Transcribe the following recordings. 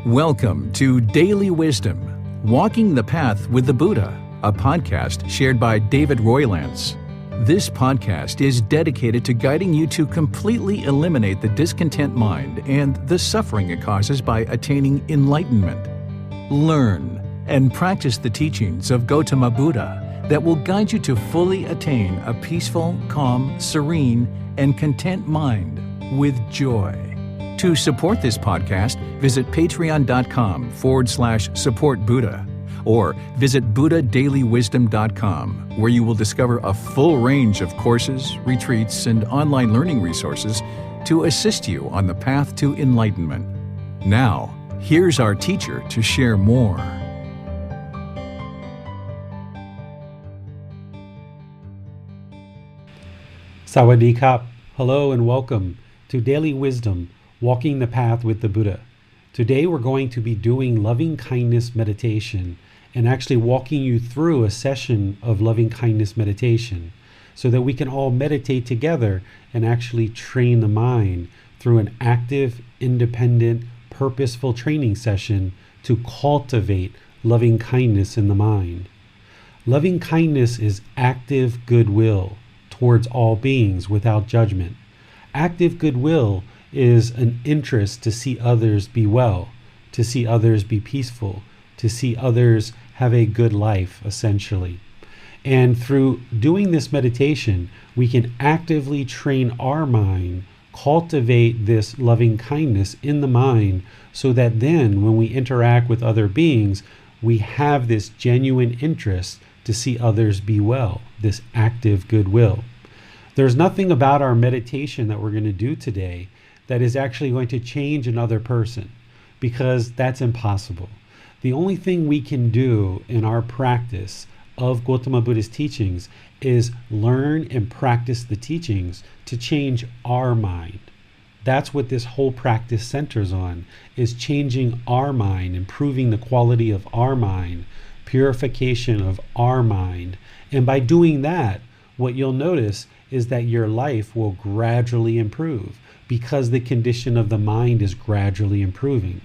Welcome to Daily Wisdom, Walking the Path with the Buddha, a podcast shared by David Roylance. This podcast is dedicated to guiding you to completely eliminate the discontent mind and the suffering it causes by attaining enlightenment. Learn and practice the teachings of Gotama Buddha that will guide you to fully attain a peaceful, calm, serene, and content mind with joy. To support this podcast, visit patreon.com/support Buddha or visit buddhadailywisdom.com, where you will discover a full range of courses, retreats, and online learning resources to assist you on the path to enlightenment. Now, here's our teacher to share more. Sawadee Kap. Hello and welcome to Daily Wisdom, Walking the Path with the Buddha. Today we're going to be doing loving kindness meditation and actually walking you through a session of loving kindness meditation so that we can all meditate together and actually train the mind through an active, independent, purposeful training session to cultivate loving kindness in the mind. Loving kindness is active goodwill towards all beings without judgment. Active goodwill is an interest to see others be well, to see others be peaceful, to see others have a good life, essentially. And through doing this meditation, we can actively train our mind, cultivate this loving kindness in the mind, so that then when we interact with other beings, we have this genuine interest to see others be well, this active goodwill. There's nothing about our meditation that we're going to do today that is actually going to change another person, because that's impossible. The only thing we can do in our practice of Gotama Buddha's teachings is learn and practice the teachings to change our mind. That's what this whole practice centers on, is changing our mind, improving the quality of our mind, purification of our mind. And by doing that, what you'll notice is that your life will gradually improve because the condition of the mind is gradually improving.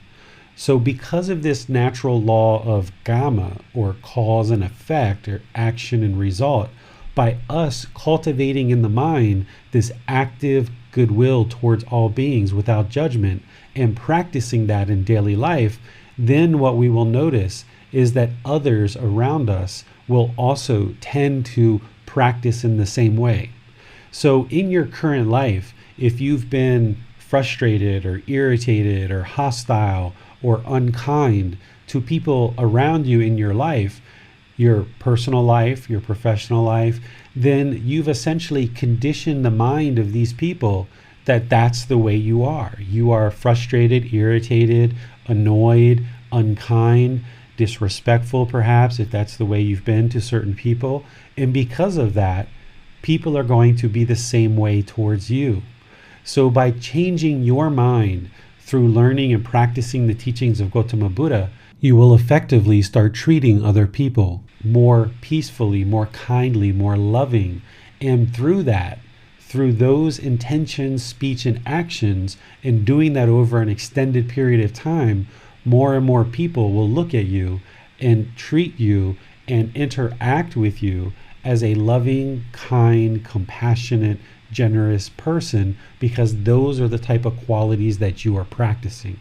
So because of this natural law of karma, or cause and effect, or action and result, by us cultivating in the mind this active goodwill towards all beings without judgment and practicing that in daily life, then what we will notice is that others around us will also tend to practice in the same way. So in your current life, if you've been frustrated or irritated or hostile or unkind to people around you in your life, your personal life, your professional life, then you've essentially conditioned the mind of these people that that's the way you are. You are frustrated, irritated, annoyed, unkind, disrespectful perhaps, if that's the way you've been to certain people. And because of that, people are going to be the same way towards you. So by changing your mind through learning and practicing the teachings of Gotama Buddha, you will effectively start treating other people more peacefully, more kindly, more loving. And through that, through those intentions, speech, and actions, and doing that over an extended period of time, more and more people will look at you and treat you and interact with you as a loving, kind, compassionate, generous person, because those are the type of qualities that you are practicing.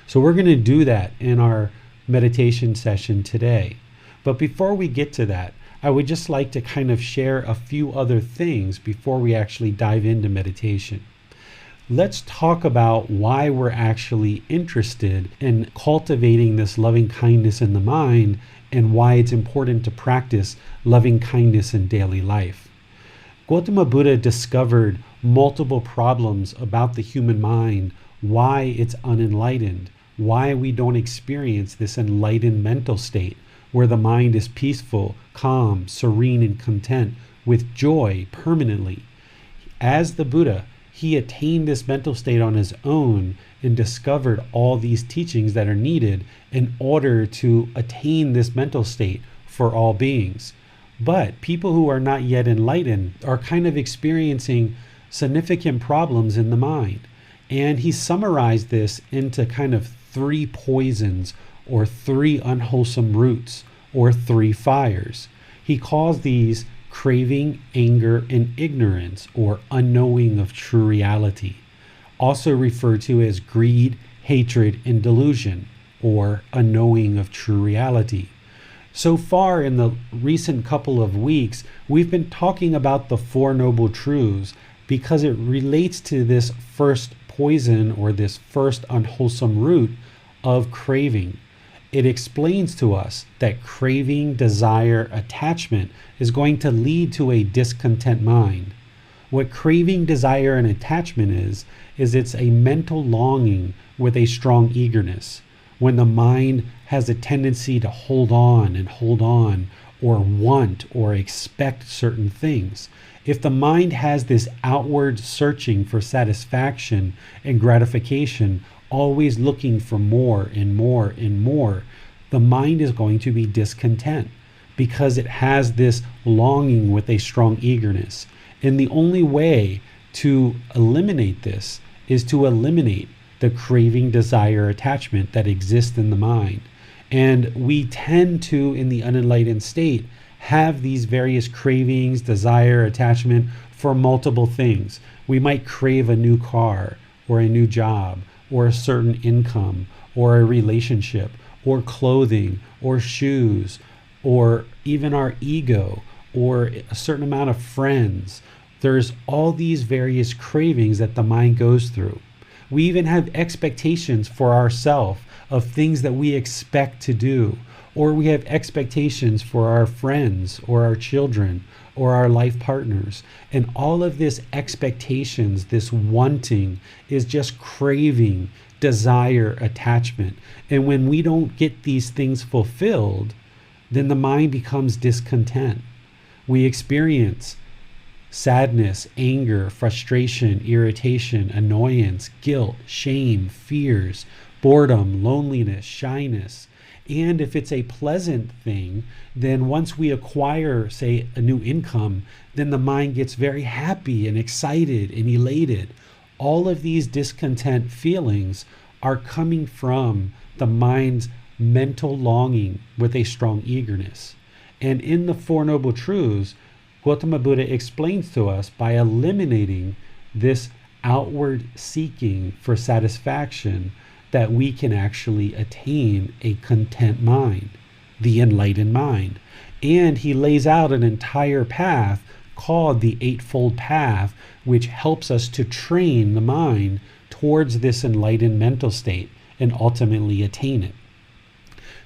So we're going to do that in our meditation session today. But before we get to that, I would just like to kind of share a few other things before we actually dive into meditation. Let's talk about why we're actually interested in cultivating this loving kindness in the mind and why it's important to practice loving kindness in daily life. Gotama Buddha discovered multiple problems about the human mind, why it's unenlightened, why we don't experience this enlightened mental state where the mind is peaceful, calm, serene, and content with joy permanently. As the Buddha, he attained this mental state on his own and discovered all these teachings that are needed in order to attain this mental state for all beings. But people who are not yet enlightened are kind of experiencing significant problems in the mind. And he summarized this into kind of 3 poisons or 3 unwholesome roots or 3 fires. He calls these craving, anger, and ignorance or unknowing of true reality, also referred to as greed, hatred, and delusion or unknowing of true reality. So far in the recent couple of weeks, we've been talking about the 4 Noble Truths because it relates to this first poison or this first unwholesome root of craving. It explains to us that craving, desire, attachment is going to lead to a discontent mind. What craving, desire, and attachment is it's a mental longing with a strong eagerness. When the mind has a tendency to hold on, or want or expect certain things. If the mind has this outward searching for satisfaction and gratification, always looking for more and more and more, the mind is going to be discontent because it has this longing with a strong eagerness. And the only way to eliminate this is to eliminate the craving, desire, attachment that exists in the mind. And we tend to, in the unenlightened state, have these various cravings, desire, attachment for multiple things. We might crave a new car or a new job or a certain income or a relationship or clothing or shoes or even our ego or a certain amount of friends. There's all these various cravings that the mind goes through. We even have expectations for ourselves of things that we expect to do, or we have expectations for our friends or our children or our life partners. And all of this expectations, this wanting, is just craving, desire, attachment. And when we don't get these things fulfilled, then the mind becomes discontent. We experience sadness, anger, frustration, irritation, annoyance, guilt, shame, fears, boredom, loneliness, shyness. And if it's a pleasant thing, then once we acquire, say, a new income, then the mind gets very happy and excited and elated. All of these discontent feelings are coming from the mind's mental longing with a strong eagerness. And in the 4 Noble Truths, Gotama Buddha explains to us by eliminating this outward seeking for satisfaction that we can actually attain a content mind, the enlightened mind. And he lays out an entire path called the Eightfold Path, which helps us to train the mind towards this enlightened mental state and ultimately attain it.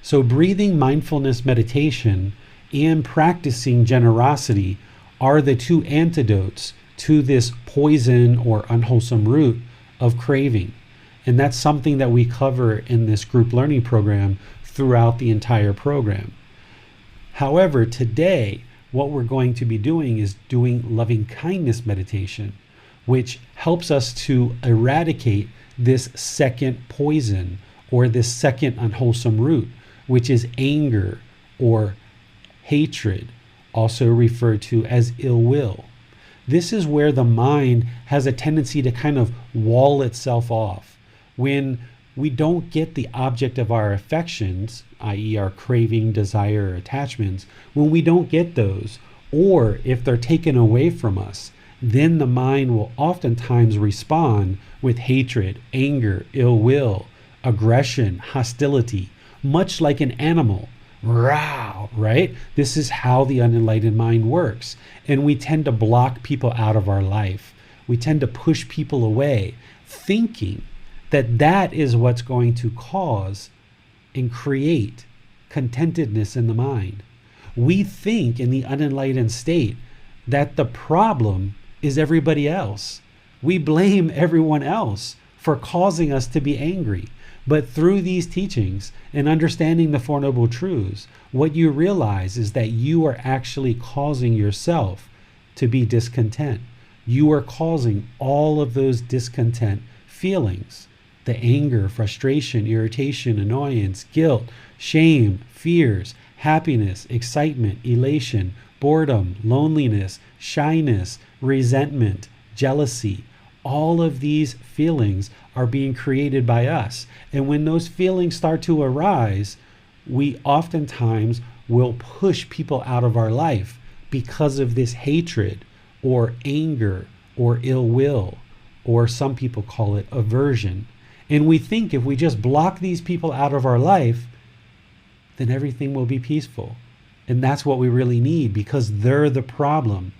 So breathing, mindfulness, meditation, and practicing generosity are the 2 antidotes to this poison or unwholesome root of craving. And that's something that we cover in this group learning program throughout the entire program. However, today, what we're going to be doing is doing loving kindness meditation, which helps us to eradicate this second poison or this second unwholesome root, which is anger or hatred, also referred to as ill will. This is where the mind has a tendency to kind of wall itself off. When we don't get the object of our affections, i.e. our craving, desire, or attachments, when we don't get those, or if they're taken away from us, then the mind will oftentimes respond with hatred, anger, ill will, aggression, hostility, much like an animal. Row, right? This is how the unenlightened mind works. And we tend to block people out of our life. We tend to push people away, thinking that that is what's going to cause and create contentedness in the mind. We think in the unenlightened state that the problem is everybody else. We blame everyone else for causing us to be angry. But through these teachings and understanding the 4 Noble Truths, what you realize is that you are actually causing yourself to be discontent. You are causing all of those discontent feelings. The anger, frustration, irritation, annoyance, guilt, shame, fears, happiness, excitement, elation, boredom, loneliness, shyness, resentment, jealousy. all of these feelings are being created by us. And when those feelings start to arise, we oftentimes will push people out of our life because of this hatred or anger or ill will, or some people call it aversion. And we think if we just block these people out of our life, then everything will be peaceful. And that's what we really need, because they're the problem.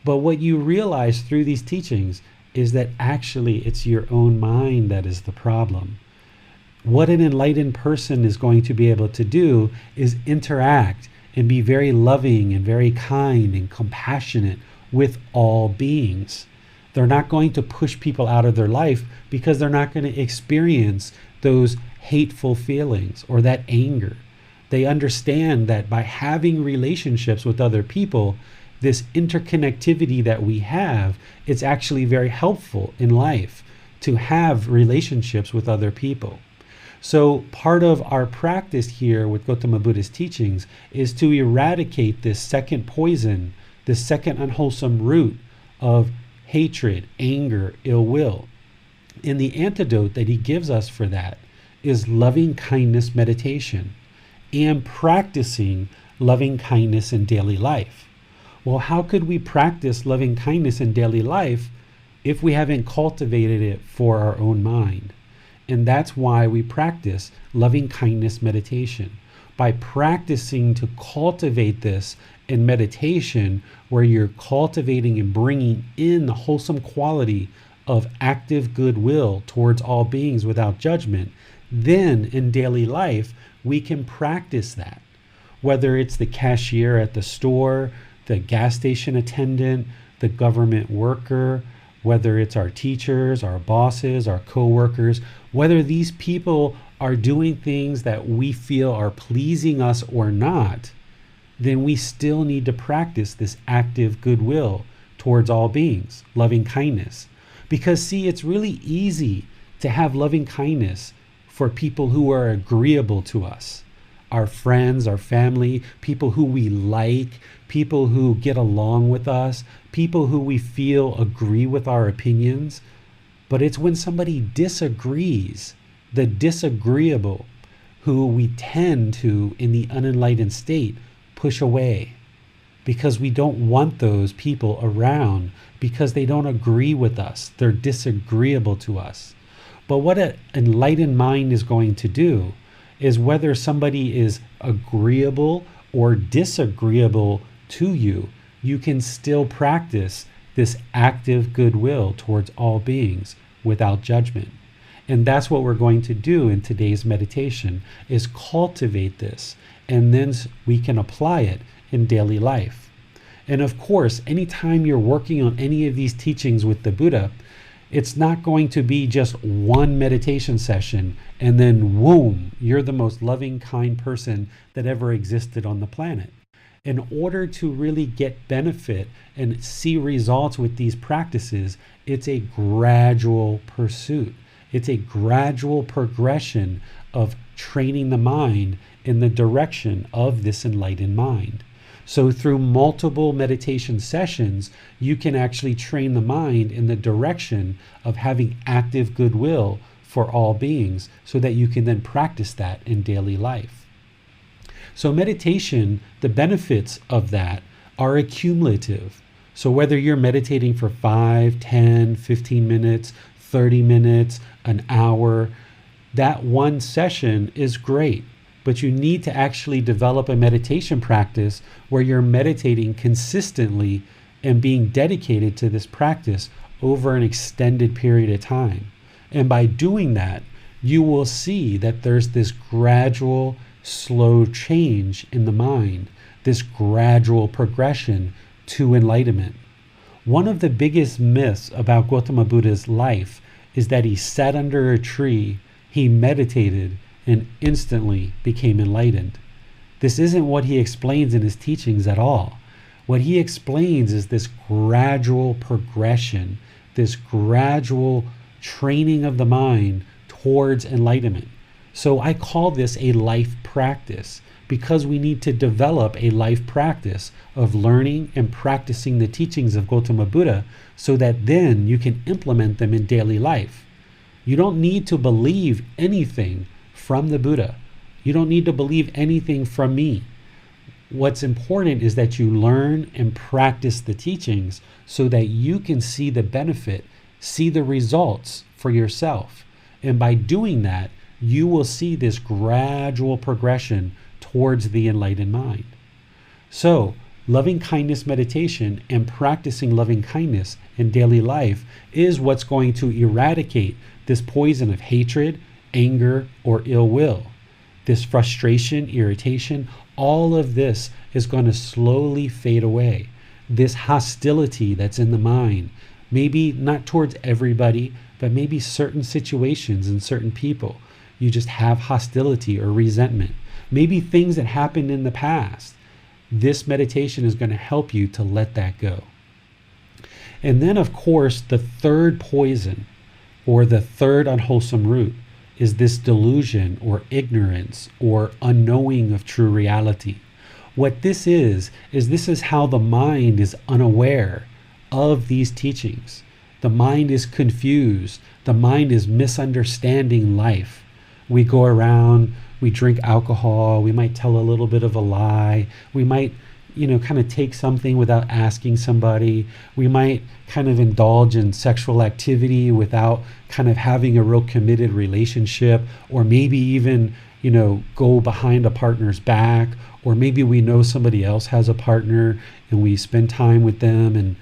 But what you realize through these teachings is that actually it's your own mind that is the problem. What an enlightened person is going to be able to do is interact and be very loving and very kind and compassionate with all beings. They're not going to push people out of their life because they're not going to experience those hateful feelings or that anger. They understand that by having relationships with other people, this interconnectivity that we have, it's actually very helpful in life to have relationships with other people. So part of our practice here with Gotama Buddha's teachings is to eradicate this second poison, this second unwholesome root of hatred, anger, ill will. And the antidote that he gives us for that is loving kindness meditation and practicing loving kindness in daily life. Well, how could we practice loving kindness in daily life if we haven't cultivated it for our own mind? And that's why we practice loving kindness meditation. By practicing to cultivate this in meditation, where you're cultivating and bringing in the wholesome quality of active goodwill towards all beings without judgment, then in daily life, we can practice that. Whether it's the cashier at the store, the gas station attendant, the government worker, whether it's our teachers, our bosses, our co-workers, whether these people are doing things that we feel are pleasing us or not, then we still need to practice this active goodwill towards all beings, loving kindness. Because see, it's really easy to have loving kindness for people who are agreeable to us, our friends, our family, people who we like, people who get along with us, people who we feel agree with our opinions. But it's when somebody disagrees, the disagreeable, who we tend to, in the unenlightened state, push away, because we don't want those people around, because they don't agree with us. They're disagreeable to us. But what an enlightened mind is going to do is, whether somebody is agreeable or disagreeable to you, you can still practice this active goodwill towards all beings without judgment. And that's what we're going to do in today's meditation, is cultivate this, and then we can apply it in daily life. And of course, anytime you're working on any of these teachings with the Buddha, it's not going to be just one meditation session and then whoom, you're the most loving, kind person that ever existed on the planet. In order to really get benefit and see results with these practices, it's a gradual pursuit. It's a gradual progression of training the mind in the direction of this enlightened mind. So through multiple meditation sessions, you can actually train the mind in the direction of having active goodwill for all beings, so that you can then practice that in daily life. So meditation, the benefits of that are accumulative. So whether you're meditating for 5, 10, 15 minutes, 30 minutes, an hour, that one session is great. But you need to actually develop a meditation practice where you're meditating consistently and being dedicated to this practice over an extended period of time. And by doing that, you will see that there's this gradual, slow change in the mind, this gradual progression to enlightenment. One of the biggest myths about Gotama Buddha's life is that he sat under a tree, he meditated, and instantly became enlightened. This isn't what he explains in his teachings at all. What he explains is this gradual progression, this gradual training of the mind towards enlightenment. So I call this a life practice, because we need to develop a life practice of learning and practicing the teachings of Gotama Buddha so that then you can implement them in daily life. You don't need to believe anything from the Buddha. You don't need to believe anything from me. What's important is that you learn and practice the teachings so that you can see the benefit, see the results for yourself. And by doing that, you will see this gradual progression towards the enlightened mind. So, loving kindness meditation and practicing loving kindness in daily life is what's going to eradicate this poison of hatred, anger, or ill will. This frustration, irritation, all of this is going to slowly fade away. This hostility that's in the mind, maybe not towards everybody, but maybe certain situations and certain people, you just have hostility or resentment. Maybe things that happened in the past. This meditation is going to help you to let that go. And then, of course, the third poison, or the third unwholesome root, is this delusion or ignorance or unknowing of true reality. What this is this is how the mind is unaware of these teachings. The mind is confused. The mind is misunderstanding life. We go around, we drink alcohol, we might tell a little bit of a lie, we might, kind of take something without asking somebody, we might kind of indulge in sexual activity without kind of having a real committed relationship, or maybe even, go behind a partner's back, or maybe we know somebody else has a partner and we spend time with them and,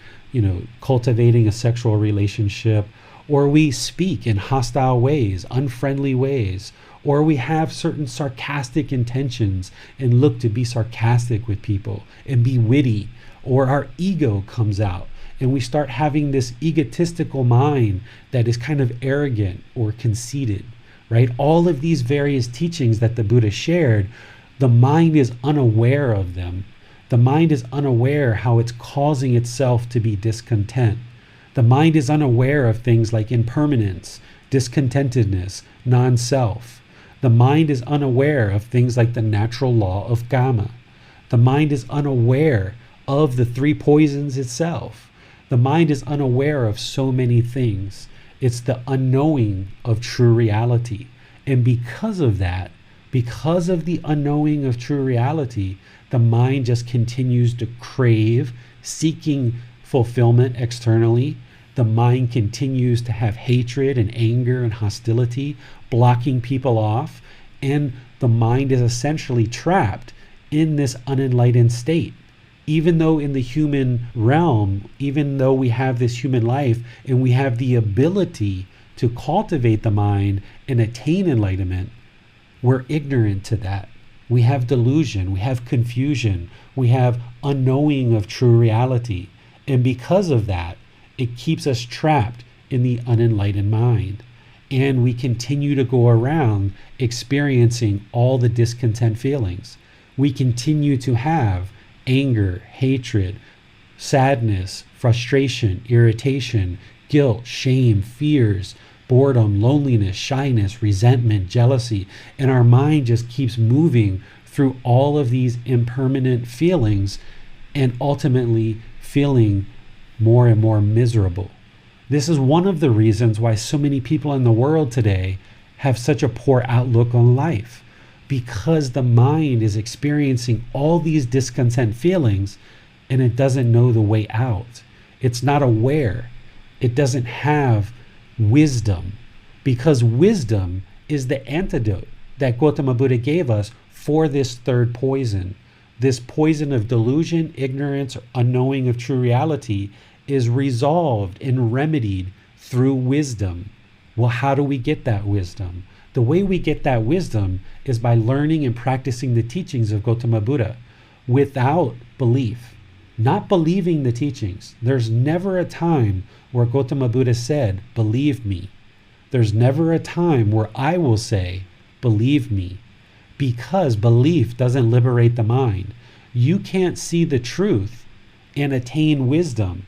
cultivating a sexual relationship, or we speak in hostile ways, unfriendly ways, or we have certain sarcastic intentions and look to be sarcastic with people and be witty, or our ego comes out and we start having this egotistical mind that is kind of arrogant or conceited, right? All of these various teachings that the Buddha shared, the mind is unaware of them. The mind is unaware how it's causing itself to be discontent. The mind is unaware of things like impermanence, discontentedness, non-self. The mind is unaware of things like the natural law of karma. The mind is unaware of the three poisons itself. The mind is unaware of so many things. It's the unknowing of true reality. And because of that, because of the unknowing of true reality, the mind just continues to crave, seeking fulfillment externally. The mind continues to have hatred and anger and hostility, blocking people off, and the mind is essentially trapped in this unenlightened state. Even though in the human realm, even though we have this human life and we have the ability to cultivate the mind and attain enlightenment, we're ignorant to that. We have delusion, we have confusion, we have unknowing of true reality. And because of that, it keeps us trapped in the unenlightened mind. And we continue to go around experiencing all the discontent feelings. We continue to have anger, hatred, sadness, frustration, irritation, guilt, shame, fears, boredom, loneliness, shyness, resentment, jealousy. And our mind just keeps moving through all of these impermanent feelings and ultimately feeling more and more miserable. This is one of the reasons why so many people in the world today have such a poor outlook on life, because the mind is experiencing all these discontent feelings and it doesn't know the way out. It's not aware. It doesn't have wisdom, because wisdom is the antidote that Gotama Buddha gave us for this third poison. This poison of delusion, ignorance, or unknowing of true reality is resolved and remedied through wisdom. Well, how do we get that wisdom? The way we get that wisdom is by learning and practicing the teachings of Gotama Buddha without belief, not believing the teachings. There's never a time where Gotama Buddha said, "Believe me." There's never a time where I will say, "Believe me," because belief doesn't liberate the mind. You can't see the truth and attain wisdom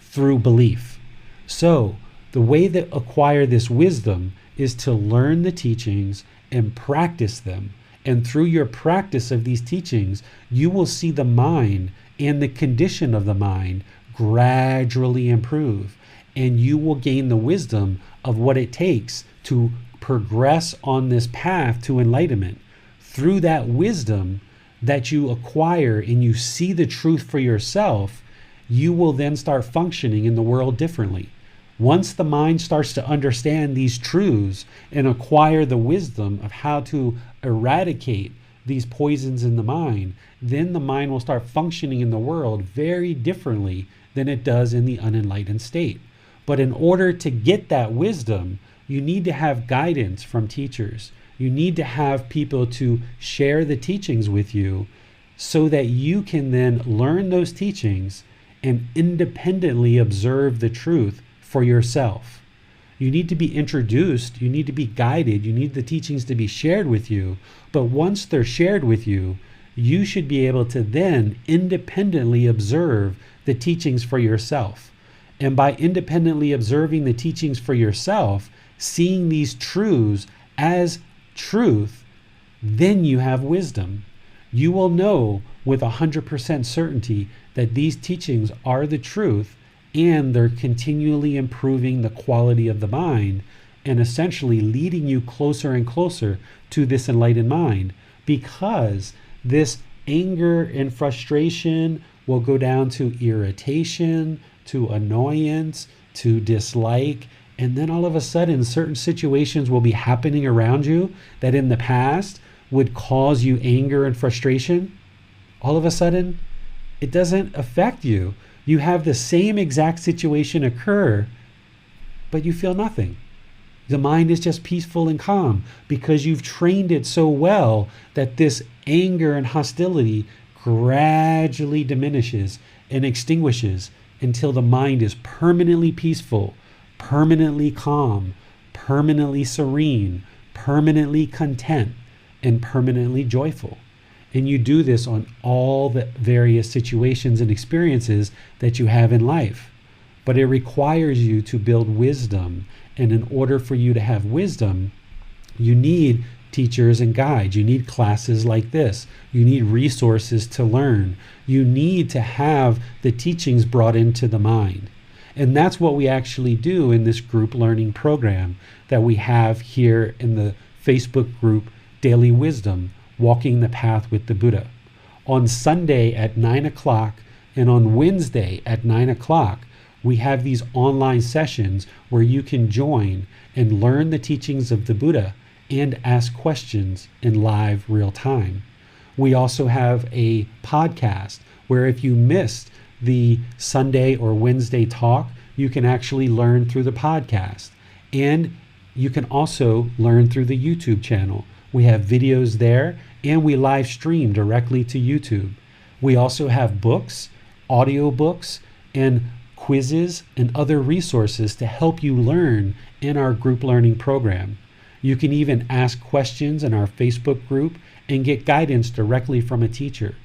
through belief. So the way to acquire this wisdom is to learn the teachings and practice them. And through your practice of these teachings, you will see the mind and the condition of the mind gradually improve. And you will gain the wisdom of what it takes to progress on this path to enlightenment. Through that wisdom that you acquire and you see the truth for yourself, you will then start functioning in the world differently. Once the mind starts to understand these truths and acquire the wisdom of how to eradicate these poisons in the mind, then the mind will start functioning in the world very differently than it does in the unenlightened state. But in order to get that wisdom, you need to have guidance from teachers. You need to have people to share the teachings with you so that you can then learn those teachings and independently observe the truth for yourself. You need to be introduced, you need to be guided, you need the teachings to be shared with you. But once they're shared with you, you should be able to then independently observe the teachings for yourself. And by independently observing the teachings for yourself, seeing these truths as truth, then you have wisdom. You will know with 100% certainty that these teachings are the truth, and they're continually improving the quality of the mind and essentially leading you closer and closer to this enlightened mind, because this anger and frustration will go down to irritation, to annoyance, to dislike, and then all of a sudden certain situations will be happening around you that in the past would cause you anger and frustration. All of a sudden, it doesn't affect you. You have the same exact situation occur, but you feel nothing. The mind is just peaceful and calm because you've trained it so well that this anger and hostility gradually diminishes and extinguishes until the mind is permanently peaceful, permanently calm, permanently serene, permanently content, and permanently joyful. And you do this on all the various situations and experiences that you have in life. But it requires you to build wisdom. And in order for you to have wisdom, you need teachers and guides. You need classes like this. You need resources to learn. You need to have the teachings brought into the mind. And that's what we actually do in this group learning program that we have here in the Facebook group, Daily Wisdom, Walking the Path with the Buddha. On Sunday at 9 o'clock and on Wednesday at 9 o'clock, we have these online sessions where you can join and learn the teachings of the Buddha and ask questions in live real time. We also have a podcast where if you missed the Sunday or Wednesday talk, you can actually learn through the podcast. And you can also learn through the YouTube channel. We have videos there and we live stream directly to YouTube. We also have books, audiobooks, and quizzes and other resources to help you learn in our group learning program. You can even ask questions in our Facebook group and get guidance directly from a teacher.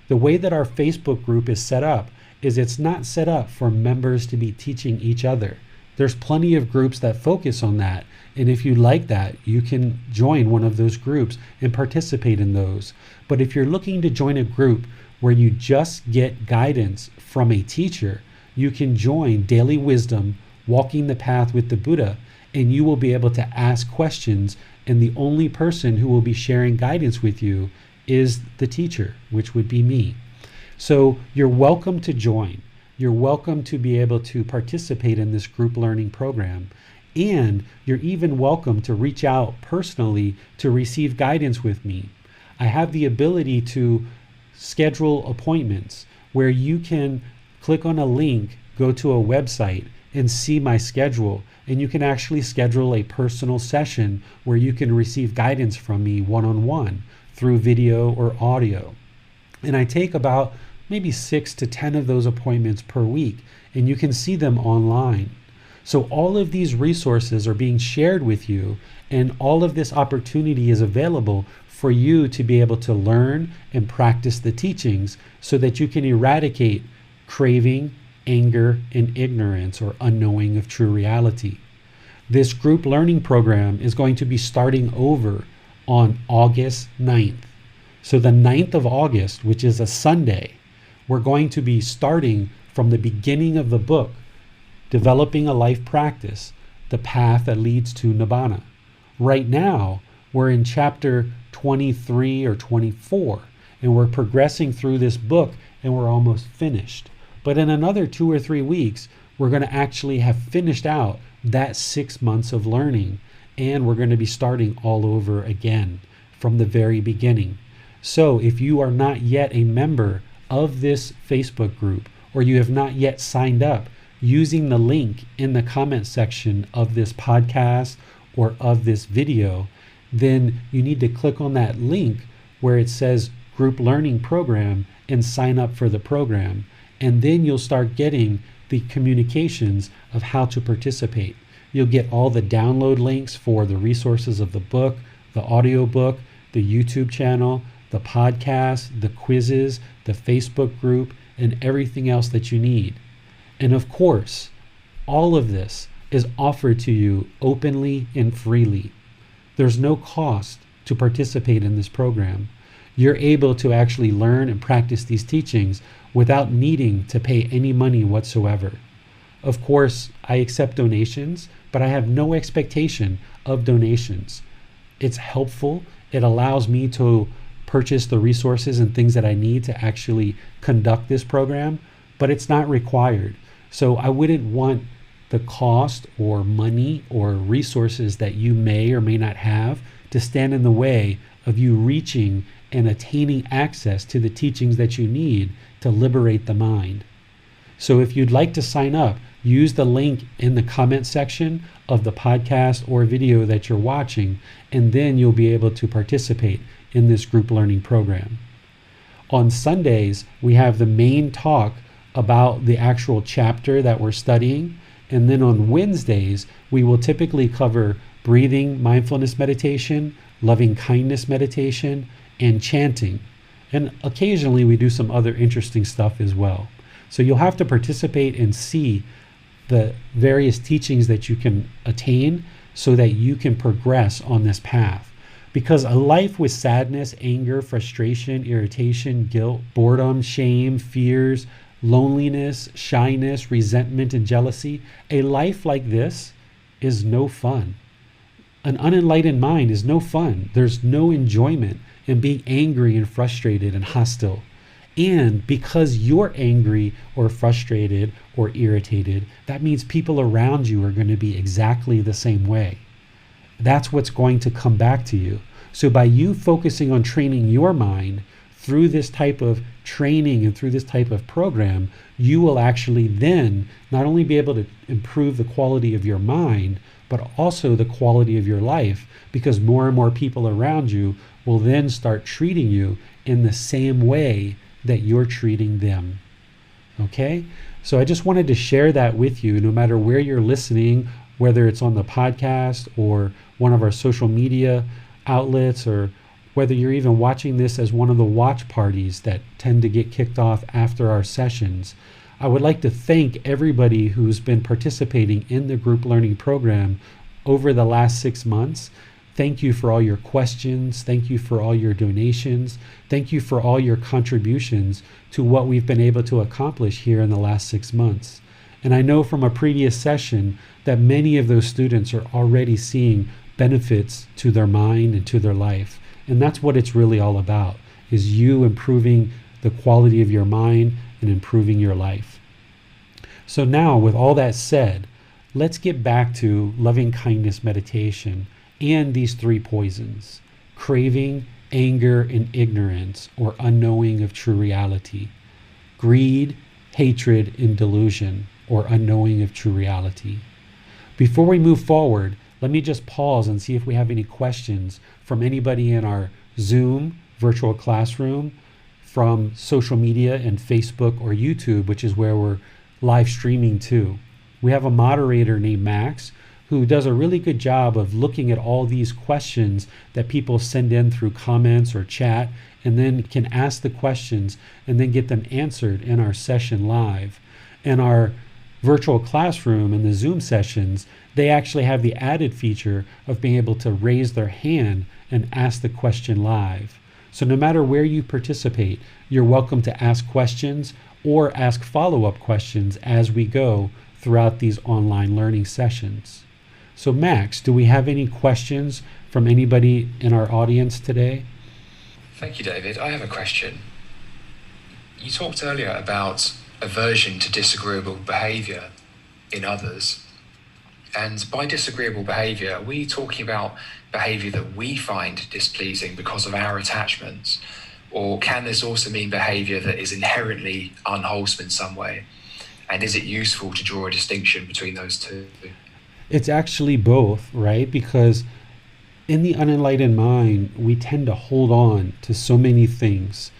The way that our Facebook group is set up is it's not set up for members to be teaching each other. There's plenty of groups that focus on that. And if you like that, you can join one of those groups and participate in those. But if you're looking to join a group where you just get guidance from a teacher, you can join Daily Wisdom, Walking the Path with the Buddha, and you will be able to ask questions. And the only person who will be sharing guidance with you is the teacher, which would be me. So you're welcome to join. You're welcome to be able to participate in this group learning program. And you're even welcome to reach out personally to receive guidance with me. I have the ability to schedule appointments where you can click on a link, go to a website, and see my schedule. And you can actually schedule a personal session where you can receive guidance from me one-on-one through video or audio. And I take about maybe 6 to 10 of those appointments per week, and you can see them online. So all of these resources are being shared with you, and all of this opportunity is available for you to be able to learn and practice the teachings so that you can eradicate craving, anger, and ignorance or unknowing of true reality. This group learning program is going to be starting over on August 9th. So the 9th of August, which is a Sunday, we're going to be starting from the beginning of the book, Developing a Life Practice, the path that leads to Nibbana. Right now, we're in chapter 23 or 24, and we're progressing through this book, and we're almost finished. But in another 2 or 3 weeks, we're going to actually have finished out that 6 months of learning, and we're going to be starting all over again from the very beginning. So if you are not yet a member of this Facebook group, or you have not yet signed up, using the link in the comment section of this podcast or of this video, then you need to click on that link where it says Group Learning Program and sign up for the program. And then you'll start getting the communications of how to participate. You'll get all the download links for the resources of the book, the audiobook, the YouTube channel, the podcast, the quizzes, the Facebook group, and everything else that you need. And of course, all of this is offered to you openly and freely. There's no cost to participate in this program. You're able to actually learn and practice these teachings without needing to pay any money whatsoever. Of course, I accept donations, but I have no expectation of donations. It's helpful. It allows me to purchase the resources and things that I need to actually conduct this program, but it's not required. So I wouldn't want the cost or money or resources that you may or may not have to stand in the way of you reaching and attaining access to the teachings that you need to liberate the mind. So if you'd like to sign up, use the link in the comment section of the podcast or video that you're watching, and then you'll be able to participate in this group learning program. On Sundays, we have the main talk about the actual chapter that we're studying. And then on Wednesdays, we will typically cover breathing, mindfulness meditation, loving kindness meditation, and chanting. And occasionally we do some other interesting stuff as well. So you'll have to participate and see the various teachings that you can attain so that you can progress on this path. Because a life with sadness, anger, frustration, irritation, guilt, boredom, shame, fears, loneliness, shyness, resentment, and jealousy, a life like this is no fun. An unenlightened mind is no fun. There's no enjoyment in being angry and frustrated and hostile. And because you're angry or frustrated or irritated, that means people around you are going to be exactly the same way. That's what's going to come back to you. So by you focusing on training your mind through this type of training and through this type of program, you will actually then not only be able to improve the quality of your mind, but also the quality of your life, because more and more people around you will then start treating you in the same way that you're treating them. Okay? So I just wanted to share that with you, no matter where you're listening, whether it's on the podcast or one of our social media outlets, or whether you're even watching this as one of the watch parties that tend to get kicked off after our sessions. I would like to thank everybody who's been participating in the group learning program over the last 6 months. Thank you for all your questions. Thank you for all your donations. Thank you for all your contributions to what we've been able to accomplish here in the last 6 months. And I know from a previous session that many of those students are already seeing benefits to their mind and to their life. And that's what it's really all about, is you improving the quality of your mind and improving your life. So now, with all that said, let's get back to loving kindness meditation and these 3 poisons: craving, anger, and ignorance, or unknowing of true reality; greed, hatred, and delusion, or unknowing of true reality. Before we move forward, let me just pause and see if we have any questions from anybody in our Zoom virtual classroom, from social media and Facebook or YouTube, which is where we're live streaming to. We have a moderator named Max who does a really good job of looking at all these questions that people send in through comments or chat, and then can ask the questions and then get them answered in our session live. And our virtual classroom and the Zoom sessions, they actually have the added feature of being able to raise their hand and ask the question live. So no matter where you participate, you're welcome to ask questions or ask follow-up questions as we go throughout these online learning sessions. So Max, do we have any questions from anybody in our audience today? Thank you, David. I have a question. You talked earlier about aversion to disagreeable behavior in others. And by disagreeable behavior, are we talking about behavior that we find displeasing because of our attachments? Or can this also mean behavior that is inherently unwholesome in some way? And is it useful to draw a distinction between those two? It's actually both, right? Because in the unenlightened mind, we tend to hold on to so many things.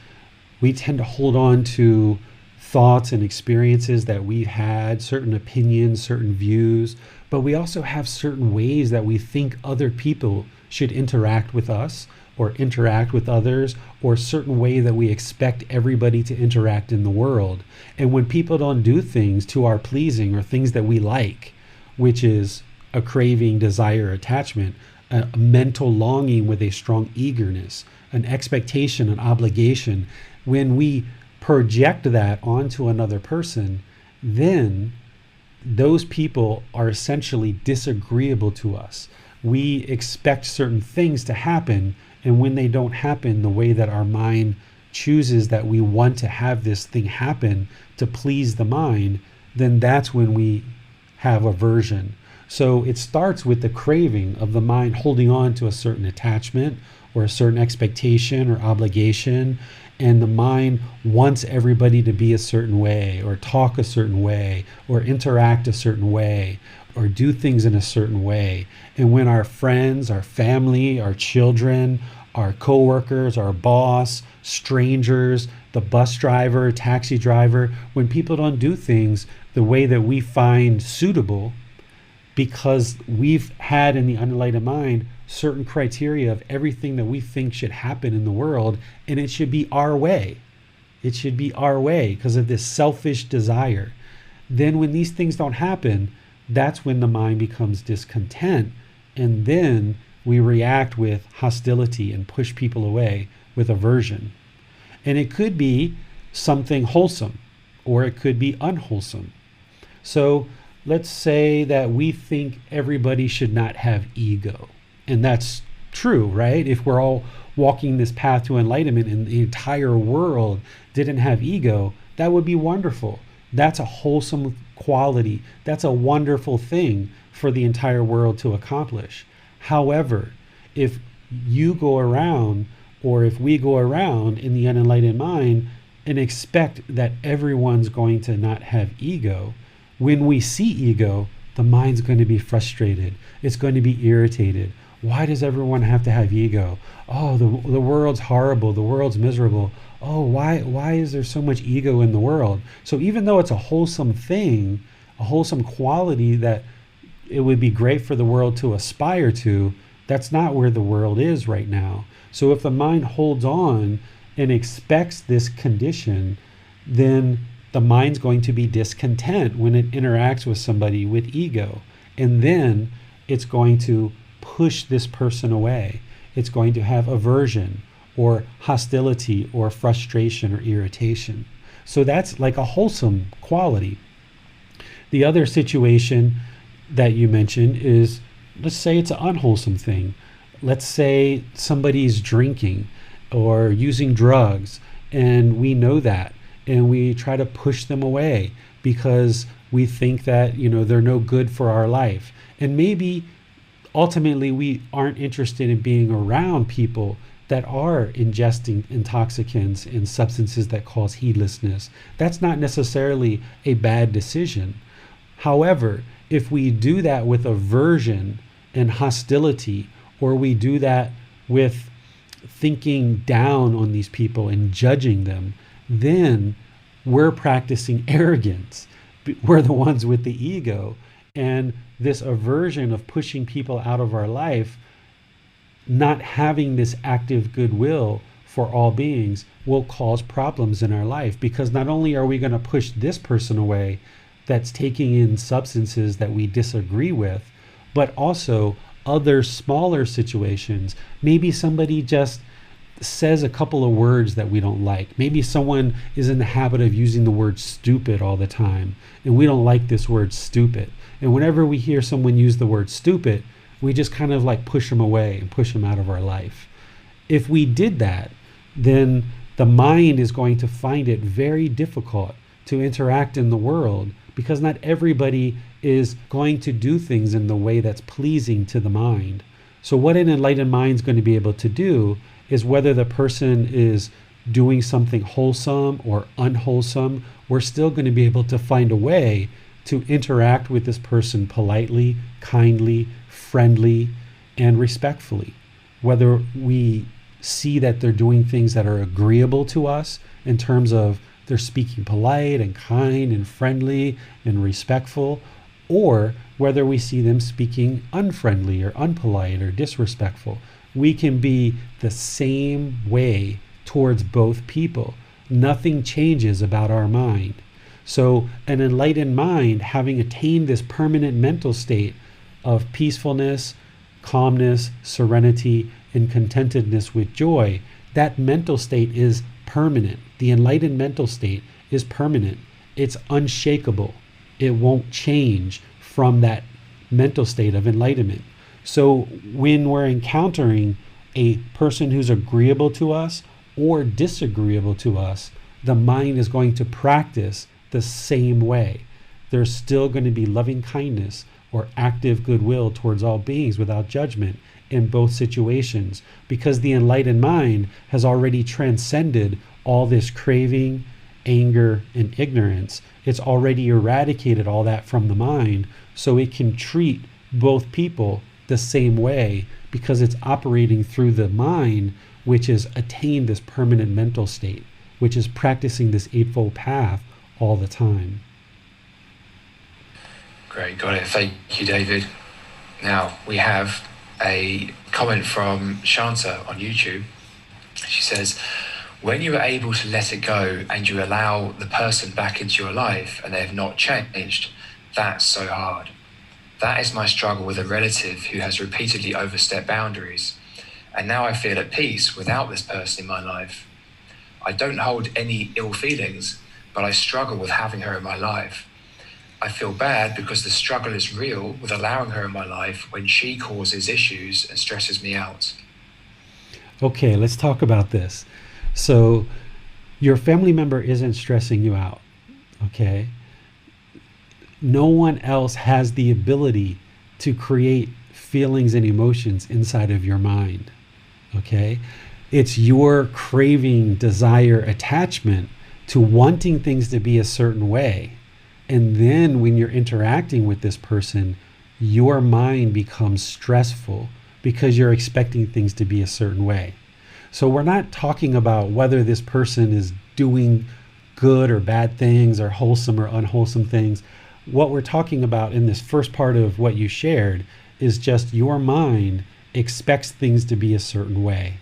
We tend to hold on to thoughts and experiences that we've had, certain opinions, certain views, but we also have certain ways that we think other people should interact with us or interact with others, or a certain way that we expect everybody to interact in the world. And when people don't do things to our pleasing or things that we like, which is a craving, desire, attachment, a mental longing with a strong eagerness, an expectation, an obligation, when we project that onto another person, then those people are essentially disagreeable to us. We expect certain things to happen, and when they don't happen the way that our mind chooses that we want to have this thing happen to please the mind, then that's when we have aversion. So it starts with the craving of the mind holding on to a certain attachment or a certain expectation or obligation, and the mind wants everybody to be a certain way or talk a certain way or interact a certain way or do things in a certain way. And when our friends, our family, our children, our coworkers, our boss, strangers, the bus driver, taxi driver, when people don't do things the way that we find suitable, because we've had in the unenlightened mind certain criteria of everything that we think should happen in the world, and it should be our way. It should be our way because of this selfish desire. Then when these things don't happen, that's when the mind becomes discontent, and then we react with hostility and push people away with aversion. And it could be something wholesome, or it could be unwholesome. So let's say that we think everybody should not have ego. And that's true, right? If we're all walking this path to enlightenment and the entire world didn't have ego, that would be wonderful. That's a wholesome quality. That's a wonderful thing for the entire world to accomplish. However, if you go around, or if we go around in the unenlightened mind and expect that everyone's going to not have ego, when we see ego, the mind's going to be frustrated. It's going to be irritated. Why does everyone have to have ego? Oh, the world's horrible. The world's miserable. Oh, why is there so much ego in the world? So even though it's a wholesome thing, a wholesome quality that it would be great for the world to aspire to, that's not where the world is right now. So if the mind holds on and expects this condition, then the mind's going to be discontent when it interacts with somebody with ego. And then it's going to push this person away. It's going to have aversion or hostility or frustration or irritation. So that's like a wholesome quality. The other situation that you mentioned is, let's say it's an unwholesome thing. Let's say somebody's drinking or using drugs, and we know that, and we try to push them away because we think that, they're no good for our life. And maybe ultimately we aren't interested in being around people that are ingesting intoxicants and substances that cause heedlessness. That's not necessarily a bad decision. However, if we do that with aversion and hostility, or we do that with thinking down on these people and judging them, then we're practicing arrogance. We're the ones with the ego. And this aversion of pushing people out of our life, not having this active goodwill for all beings, will cause problems in our life, because not only are we going to push this person away that's taking in substances that we disagree with, but also other smaller situations, maybe somebody just says a couple of words that we don't like. Maybe someone is in the habit of using the word stupid all the time, and we don't like this word stupid. And whenever we hear someone use the word stupid, we just kind of like push them away and push them out of our life. If we did that, then the mind is going to find it very difficult to interact in the world, because not everybody is going to do things in the way that's pleasing to the mind. So what an enlightened mind is going to be able to do is, whether the person is doing something wholesome or unwholesome, we're still going to be able to find a way to interact with this person politely, kindly, friendly, and respectfully. Whether we see that they're doing things that are agreeable to us in terms of they're speaking polite and kind and friendly and respectful, or whether we see them speaking unfriendly or unpolite or disrespectful. We can be the same way towards both people. Nothing changes about our mind. So an enlightened mind, having attained this permanent mental state of peacefulness, calmness, serenity, and contentedness with joy, that mental state is permanent. The enlightened mental state is permanent. It's unshakable. It won't change from that mental state of enlightenment. So when we're encountering a person who's agreeable to us or disagreeable to us, the mind is going to practice the same way. There's still going to be loving kindness or active goodwill towards all beings without judgment in both situations, because the enlightened mind has already transcended all this craving, anger, and ignorance. It's already eradicated all that from the mind, so it can treat both people the same way, because it's operating through the mind, which has attained this permanent mental state, which is practicing this Eightfold Path all the time. Great, got it. Thank you, David. Now, we have a comment from Shanta on YouTube. She says, when you are able to let it go and you allow the person back into your life and they have not changed, that's so hard. That is my struggle with a relative who has repeatedly overstepped boundaries. And now I feel at peace without this person in my life. I don't hold any ill feelings, but I struggle with having her in my life. I feel bad because the struggle is real with allowing her in my life when she causes issues and stresses me out. Okay, let's talk about this. So your family member isn't stressing you out, okay? No one else has the ability to create feelings and emotions inside of your mind, okay? It's your craving, desire, attachment to wanting things to be a certain way. And then when you're interacting with this person, your mind becomes stressful because you're expecting things to be a certain way. So we're not talking about whether this person is doing good or bad things or wholesome or unwholesome things. What we're talking about in this first part of what you shared is just your mind expects things to be a certain way.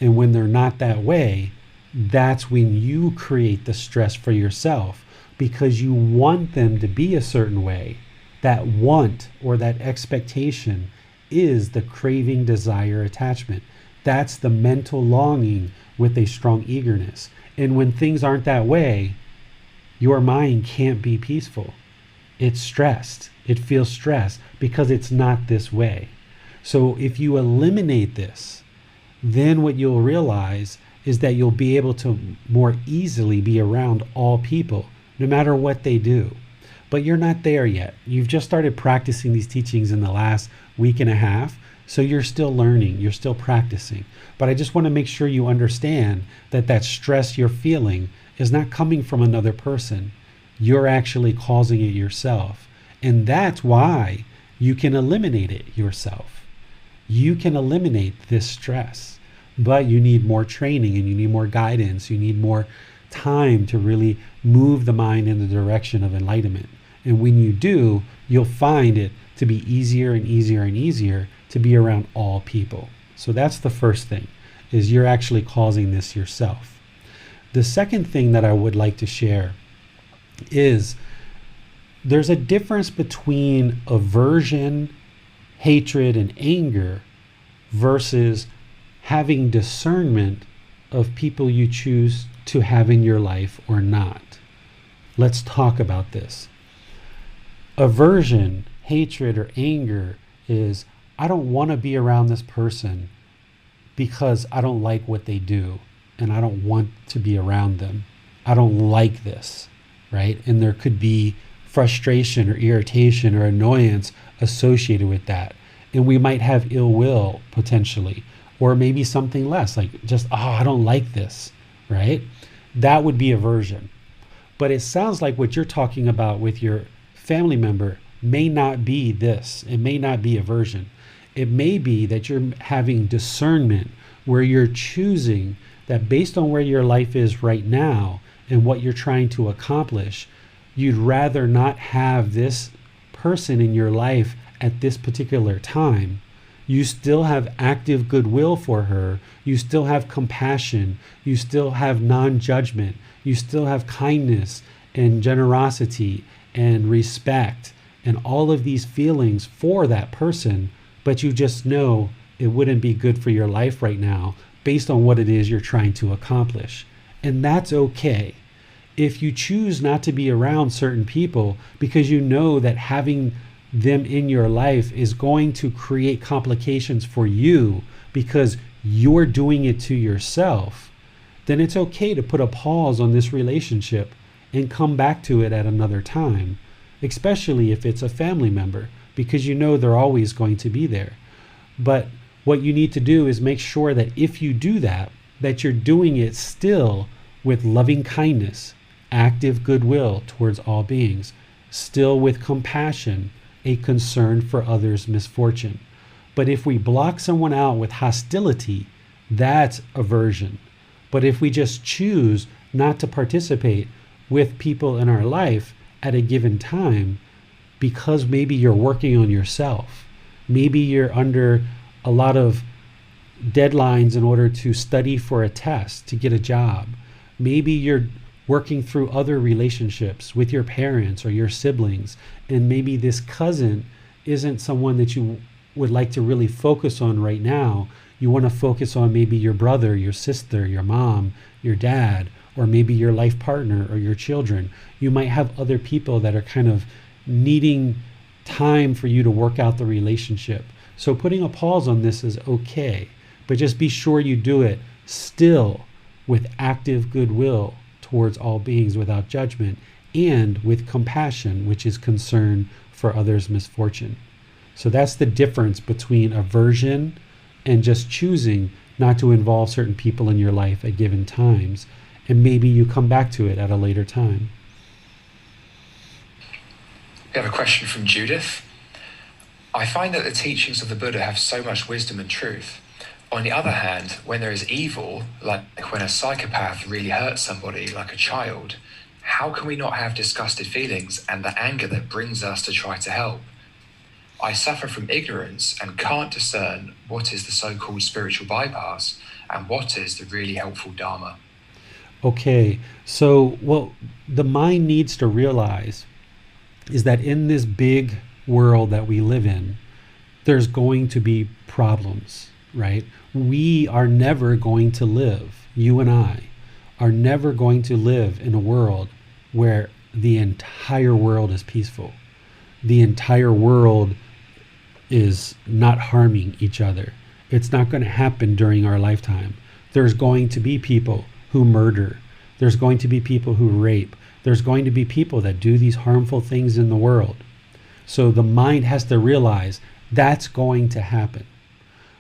And when they're not that way, that's when you create the stress for yourself, because you want them to be a certain way. That want or that expectation is the craving, desire, attachment. That's the mental longing with a strong eagerness. And when things aren't that way, your mind can't be peaceful. It's stressed. It feels stressed because it's not this way. So if you eliminate this, then what you'll realize is that you'll be able to more easily be around all people, no matter what they do. But you're not there yet. You've just started practicing these teachings in the last week and a half, so you're still learning, you're still practicing. But I just want to make sure you understand that that stress you're feeling is not coming from another person. You're actually causing it yourself. And that's why you can eliminate it yourself. You can eliminate this stress, but you need more training and you need more guidance. You need more time to really move the mind in the direction of enlightenment. And when you do, you'll find it to be easier and easier and easier to be around all people. So that's the first thing, is you're actually causing this yourself. The second thing that I would like to share is there's a difference between aversion hatred and anger versus having discernment of people you choose to have in your life or not. Let's talk about this. Aversion, hatred, or anger is, I don't want to be around this person because I don't like what they do and I don't want to be around them. I don't like this, right? And there could be frustration or irritation or annoyance associated with that. And we might have ill will potentially, or maybe something less, like just, I don't like this, right? That would be aversion. But it sounds like what you're talking about with your family member may not be this. It may not be aversion. It may be that you're having discernment where you're choosing that based on where your life is right now and what you're trying to accomplish, you'd rather not have this person in your life at this particular time. You still have active goodwill for her. You still have compassion. You still have non-judgment. You still have kindness and generosity and respect and all of these feelings for that person, but you just know it wouldn't be good for your life right now based on what it is you're trying to accomplish. And that's okay. If you choose not to be around certain people because you know that having them in your life is going to create complications for you because you're doing it to yourself, then it's okay to put a pause on this relationship and come back to it at another time, especially if it's a family member, because you know they're always going to be there. But what you need to do is make sure that if you do that, that you're doing it still with loving kindness, active goodwill towards all beings, still with compassion, a concern for others' misfortune. But if we block someone out with hostility, that's aversion. But if we just choose not to participate with people in our life at a given time, because maybe you're working on yourself, maybe you're under a lot of deadlines in order to study for a test, to get a job, maybe you're working through other relationships with your parents or your siblings, and maybe this cousin isn't someone that you would like to really focus on right now. You want to focus on maybe your brother, your sister, your mom, your dad, or maybe your life partner or your children. You might have other people that are kind of needing time for you to work out the relationship. So putting a pause on this is okay, but just be sure you do it still with active goodwill towards all beings without judgment, and with compassion, which is concern for others' misfortune. So that's the difference between aversion and just choosing not to involve certain people in your life at given times, and maybe you come back to it at a later time. We have a question from Judith. I find that the teachings of the Buddha have so much wisdom and truth. On the other hand, when there is evil, like when a psychopath really hurts somebody, like a child, how can we not have disgusted feelings and the anger that brings us to try to help? I suffer from ignorance and can't discern what is the so-called spiritual bypass and what is the really helpful Dharma. Okay, so what the mind needs to realize is that in this big world that we live in, there's going to be problems, right? We are never going to live, you and I are never going to live in a world where the entire world is peaceful. The entire world is not harming each other. It's not going to happen during our lifetime. There's going to be people who murder. There's going to be people who rape. There's going to be people that do these harmful things in the world. So the mind has to realize that's going to happen.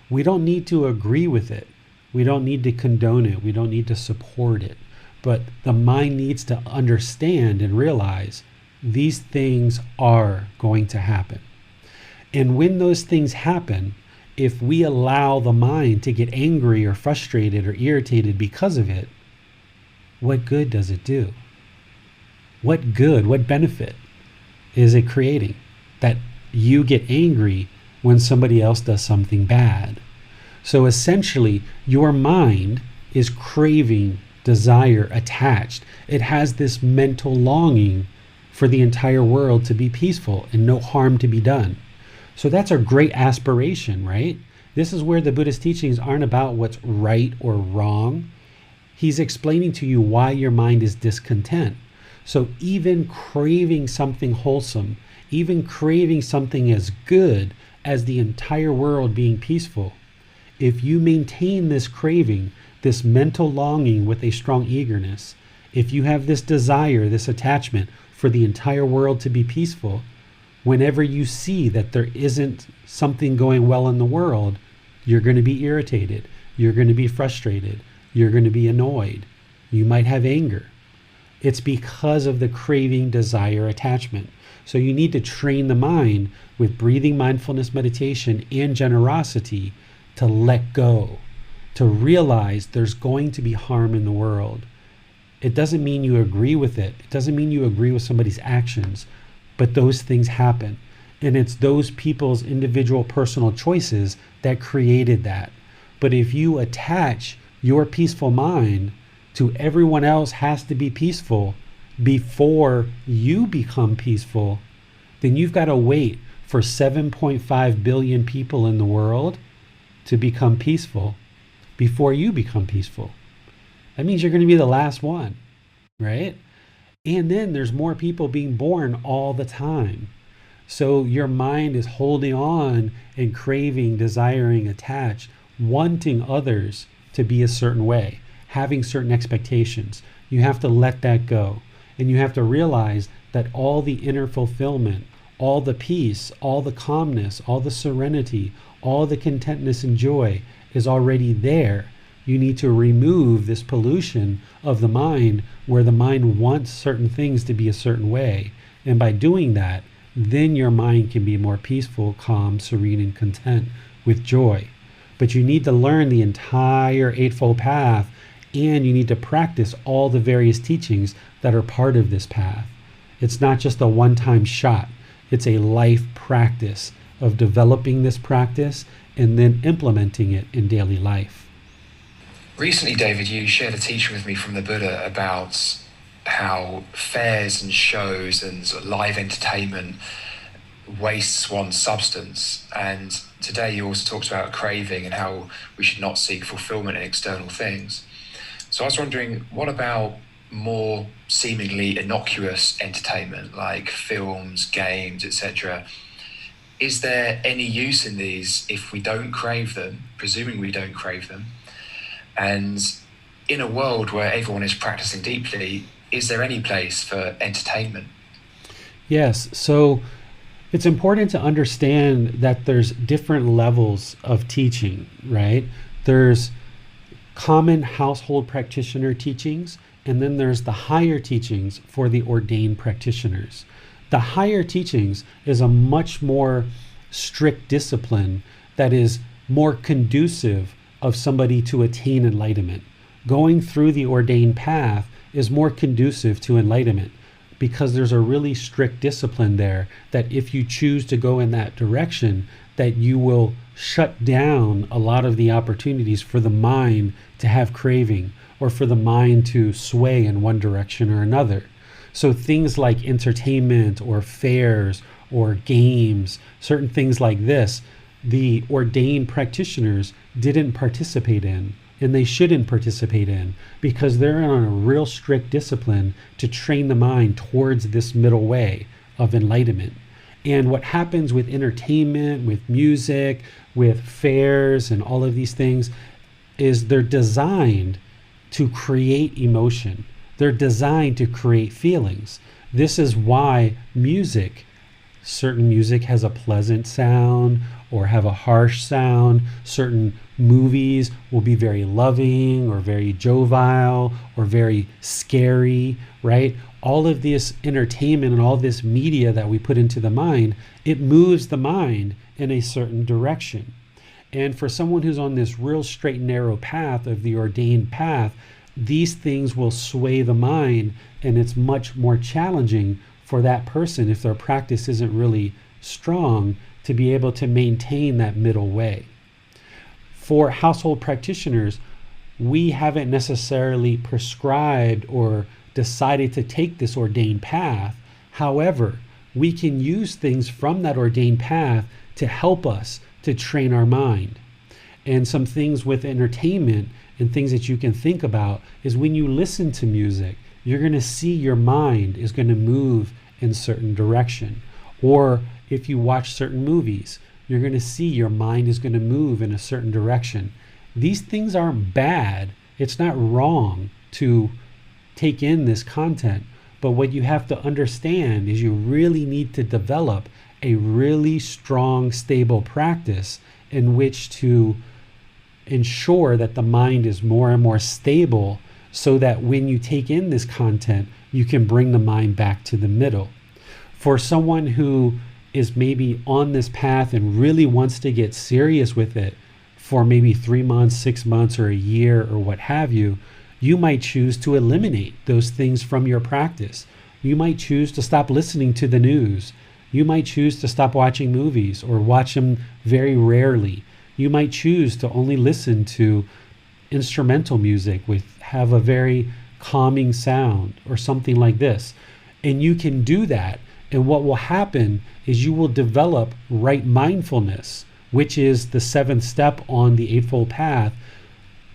We don't need to agree with it. We don't need to condone it. We don't need to support it. But the mind needs to understand and realize these things are going to happen. And when those things happen, if we allow the mind to get angry or frustrated or irritated because of it, what good does it do? What good, what benefit is it creating? That you get angry when somebody else does something bad. So essentially, your mind is craving, desire, attached. It has this mental longing for the entire world to be peaceful and no harm to be done. So that's a great aspiration, right? This is where the Buddhist teachings aren't about what's right or wrong. He's explaining to you why your mind is discontent. So even craving something wholesome, even craving something as good as the entire world being peaceful, if you maintain this craving, this mental longing with a strong eagerness, if you have this desire, this attachment for the entire world to be peaceful, whenever you see that there isn't something going well in the world, you're going to be irritated, you're going to be frustrated, you're going to be annoyed, you might have anger. It's because of the craving, desire, attachment. So you need to train the mind with breathing, mindfulness, meditation, and generosity to let go, to realize there's going to be harm in the world. It doesn't mean you agree with it. It doesn't mean you agree with somebody's actions, but those things happen. And it's those people's individual personal choices that created that. But if you attach your peaceful mind to everyone else has to be peaceful before you become peaceful, then you've got to wait for 7.5 billion people in the world to become peaceful before you become peaceful. That means you're going to be the last one, right? And then there's more people being born all the time. So your mind is holding on and craving, desiring, attached, wanting others to be a certain way, having certain expectations. You have to let that go. And you have to realize that all the inner fulfillment, all the peace, all the calmness, all the serenity, all the contentness and joy is already there. You need to remove this pollution of the mind where the mind wants certain things to be a certain way. And by doing that, then your mind can be more peaceful, calm, serene, and content with joy. But you need to learn the entire Eightfold Path, and you need to practice all the various teachings that are part of this path. It's not just a one-time shot. It's a life practice of developing this practice and then implementing it in daily life. Recently, David, you shared a teaching with me from the Buddha about how fairs and shows and sort of live entertainment wastes one's substance. And today you also talked about craving and how we should not seek fulfillment in external things. So I was wondering, what about more seemingly innocuous entertainment like films, games, etc.? Is there any use in these if we don't crave them, presuming we don't crave them? And in a world where everyone is practicing deeply, is there any place for entertainment? Yes, so it's important to understand that there's different levels of teaching, right? There's common household practitioner teachings, and then there's the higher teachings for the ordained practitioners. The higher teachings is a much more strict discipline that is more conducive of somebody to attain enlightenment. Going through the ordained path is more conducive to enlightenment because there's a really strict discipline there that if you choose to go in that direction, that you will shut down a lot of the opportunities for the mind to have craving or for the mind to sway in one direction or another. So things like entertainment or fairs or games, certain things like this, the ordained practitioners didn't participate in, and they shouldn't participate in because they're on a real strict discipline to train the mind towards this middle way of enlightenment. And what happens with entertainment, with music, with fairs and all of these things is they're designed to create emotion. They're designed to create feelings. This is why certain music has a pleasant sound or have a harsh sound. Certain movies will be very loving or very jovial or very scary, right? All of this entertainment and all this media that we put into the mind, it moves the mind in a certain direction. And for someone who's on this real straight and narrow path of the ordained path, these things will sway the mind, and it's much more challenging for that person, if their practice isn't really strong, to be able to maintain that middle way. For household practitioners, we haven't necessarily prescribed or decided to take this ordained path. However, we can use things from that ordained path to help us to train our mind. And some things with entertainment and things that you can think about is when you listen to music, you're going to see your mind is going to move in certain direction. Or if you watch certain movies, you're going to see your mind is going to move in a certain direction. These things aren't bad. It's not wrong to take in this content. But what you have to understand is you really need to develop a really strong, stable practice in which to ensure that the mind is more and more stable, so that when you take in this content, you can bring the mind back to the middle. For someone who is maybe on this path and really wants to get serious with it for maybe 3 months, 6 months, or a year, or what have you, you might choose to eliminate those things from your practice. You might choose to stop listening to the news. You might choose to stop watching movies or watch them very rarely. You might choose to only listen to instrumental music have a very calming sound or something like this. And you can do that. And what will happen is you will develop right mindfulness, which is the 7th step on the Eightfold Path.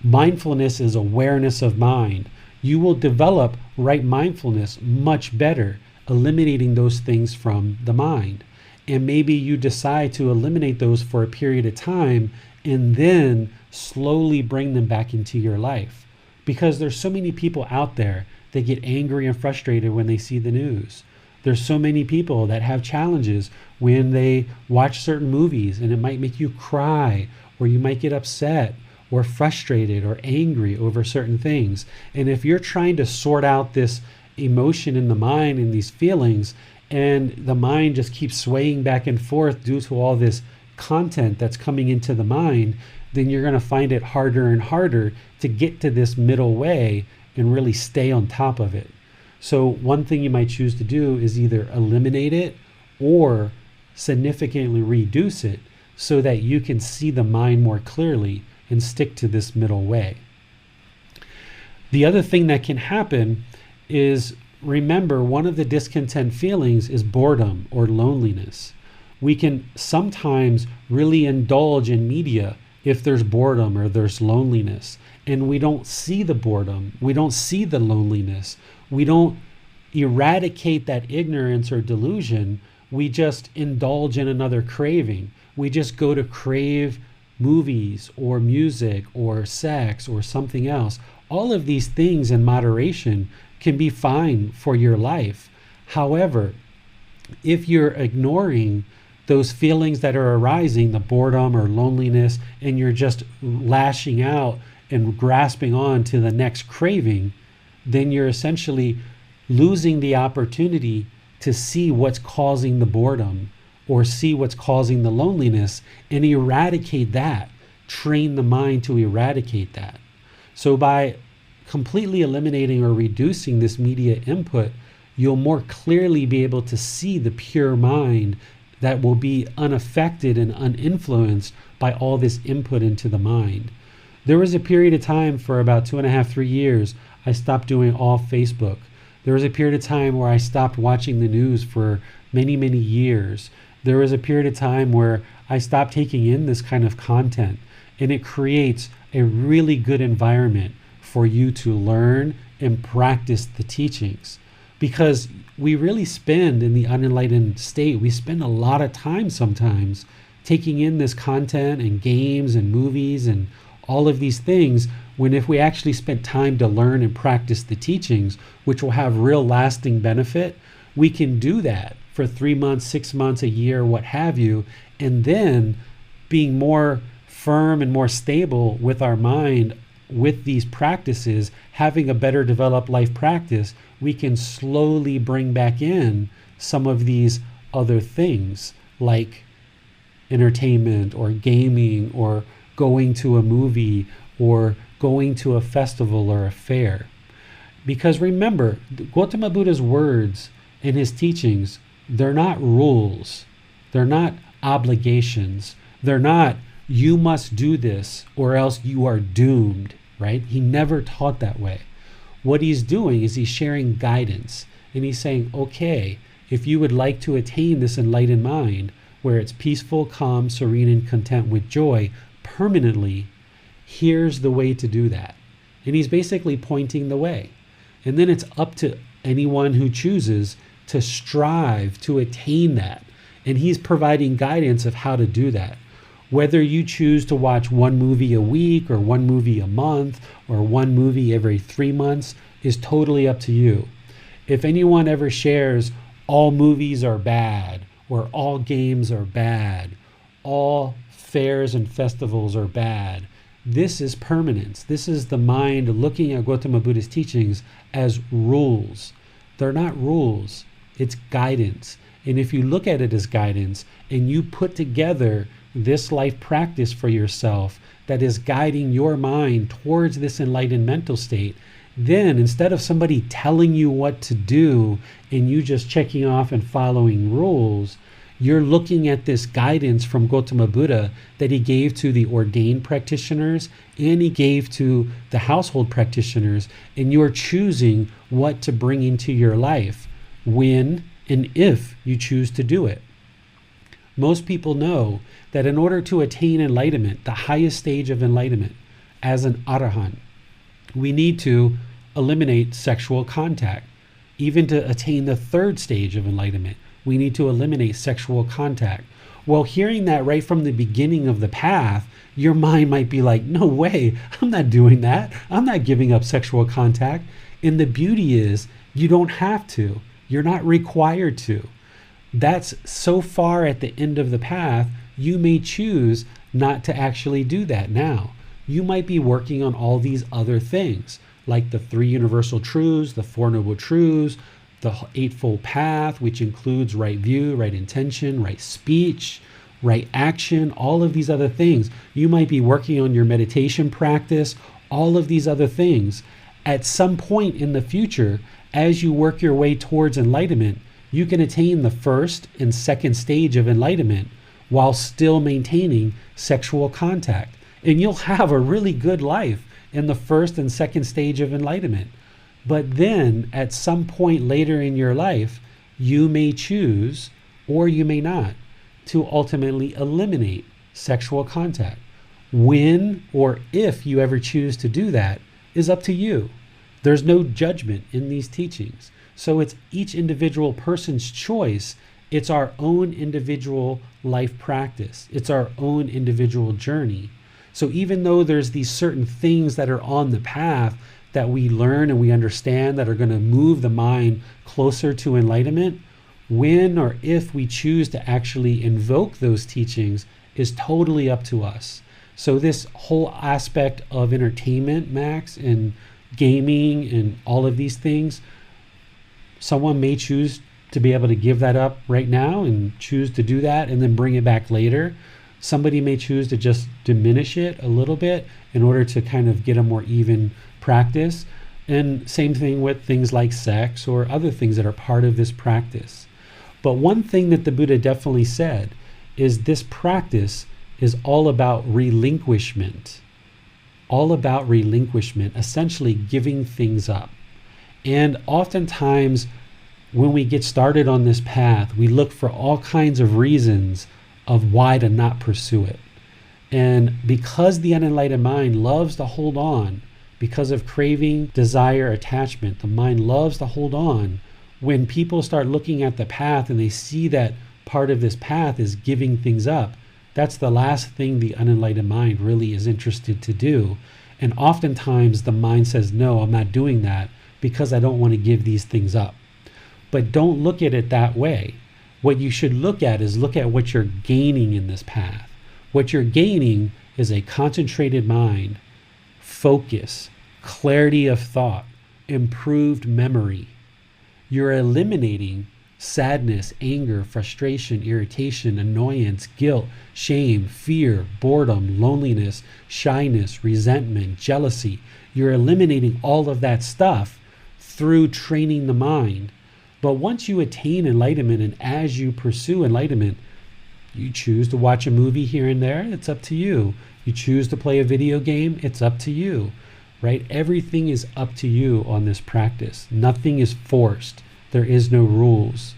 Mindfulness is awareness of mind. You will develop right mindfulness much better, eliminating those things from the mind. And maybe you decide to eliminate those for a period of time and then slowly bring them back into your life. Because there's so many people out there that get angry and frustrated when they see the news. There's so many people that have challenges when they watch certain movies, and it might make you cry, or you might get upset or frustrated or angry over certain things. And if you're trying to sort out this emotion in the mind and these feelings, and the mind just keeps swaying back and forth due to all this content that's coming into the mind, then you're going to find it harder and harder to get to this middle way and really stay on top of it. So one thing you might choose to do is either eliminate it or significantly reduce it so that you can see the mind more clearly and stick to this middle way. The other thing that can happen is, remember, one of the discontent feelings is boredom or loneliness. We can sometimes really indulge in media if there's boredom or there's loneliness, and we don't see the boredom, we don't see the loneliness, we don't eradicate that ignorance or delusion, we just indulge in another craving. We just go to crave movies or music or sex or something else. All of these things in moderation can be fine for your life. However, if you're ignoring those feelings that are arising, the boredom or loneliness, and you're just lashing out and grasping on to the next craving, then you're essentially losing the opportunity to see what's causing the boredom or see what's causing the loneliness and eradicate that. Train the mind to eradicate that. So by completely eliminating or reducing this media input, you'll more clearly be able to see the pure mind that will be unaffected and uninfluenced by all this input into the mind. There was a period of time for about 2.5, 3 years, I stopped doing all Facebook. There was a period of time where I stopped watching the news for many, many years. There was a period of time where I stopped taking in this kind of content, and it creates a really good environment for you to learn and practice the teachings. Because we really spend, in the unenlightened state, we spend a lot of time sometimes taking in this content and games and movies and all of these things, when if we actually spent time to learn and practice the teachings, which will have real lasting benefit, we can do that for 3 months, 6 months, a year, what have you, and then being more firm and more stable with our mind with these practices, having a better developed life practice, we can slowly bring back in some of these other things like entertainment or gaming or going to a movie or going to a festival or a fair. Because remember, Gotama Buddha's words and his teachings, they're not rules, they're not obligations, they're not you must do this or else you are doomed, right? He never taught that way. What he's doing is he's sharing guidance, and he's saying, okay, If you would like to attain this enlightened mind, where it's peaceful, calm, serene, and content with joy permanently, here's the way to do that. And he's basically pointing the way. And then it's up to anyone who chooses to strive to attain that. And he's providing guidance of how to do that. Whether you choose to watch one movie a week or one movie a month or one movie every 3 months is totally up to you. If anyone ever shares all movies are bad or all games are bad, all fairs and festivals are bad, this is permanence. This is the mind looking at Gotama Buddha's teachings as rules. They're not rules, it's guidance. And if you look at it as guidance and you put together this life practice for yourself that is guiding your mind towards this enlightened mental state, then instead of somebody telling you what to do and you just checking off and following rules, you're looking at this guidance from Gotama Buddha that he gave to the ordained practitioners and he gave to the household practitioners, and you're choosing what to bring into your life when and if you choose to do it. Most people know that in order to attain enlightenment, the highest stage of enlightenment, as an arahant, we need to eliminate sexual contact. Even to attain the third stage of enlightenment, we need to eliminate sexual contact. Well, hearing that right from the beginning of the path, your mind might be like, no way, I'm not doing that. I'm not giving up sexual contact. And the beauty is, you don't have to. You're not required to. That's so far at the end of the path, you may choose not to actually do that now. You might be working on all these other things, like the 3 universal truths, the 4 noble truths, the Eightfold Path, which includes right view, right intention, right speech, right action, all of these other things. You might be working on your meditation practice, all of these other things. At some point in the future, as you work your way towards enlightenment, you can attain the first and second stage of enlightenment while still maintaining sexual contact. And you'll have a really good life in the first and second stage of enlightenment. But then at some point later in your life, you may choose, or you may not, to ultimately eliminate sexual contact. When or if you ever choose to do that is up to you. There's no judgment in these teachings. So it's each individual person's choice. It's our own individual life practice. It's our own individual journey. So even though there's these certain things that are on the path that we learn and we understand that are going to move the mind closer to enlightenment, when or if we choose to actually invoke those teachings is totally up to us. So this whole aspect of entertainment, Max, and gaming and all of these things, someone may choose to be able to give that up right now and choose to do that and then bring it back later. Somebody may choose to just diminish it a little bit in order to kind of get a more even practice. And same thing with things like sex or other things that are part of this practice. But one thing that the Buddha definitely said is this practice is all about relinquishment. All about relinquishment, essentially giving things up. And oftentimes when we get started on this path, we look for all kinds of reasons of why to not pursue it. And because the unenlightened mind loves to hold on, because of craving, desire, attachment, the mind loves to hold on. When people start looking at the path and they see that part of this path is giving things up, that's the last thing the unenlightened mind really is interested to do. And oftentimes the mind says, no, I'm not doing that because I don't want to give these things up. But don't look at it that way. What you should look at is look at what you're gaining in this path. What you're gaining is a concentrated mind, focus, clarity of thought, improved memory. You're eliminating sadness, anger, frustration, irritation, annoyance, guilt, shame, fear, boredom, loneliness, shyness, resentment, jealousy. You're eliminating all of that stuff through training the mind. But once you attain enlightenment and as you pursue enlightenment, you choose to watch a movie here and there, it's up to you. You choose to play a video game, it's up to you, right? Everything is up to you on this practice. Nothing is forced. There is no rules.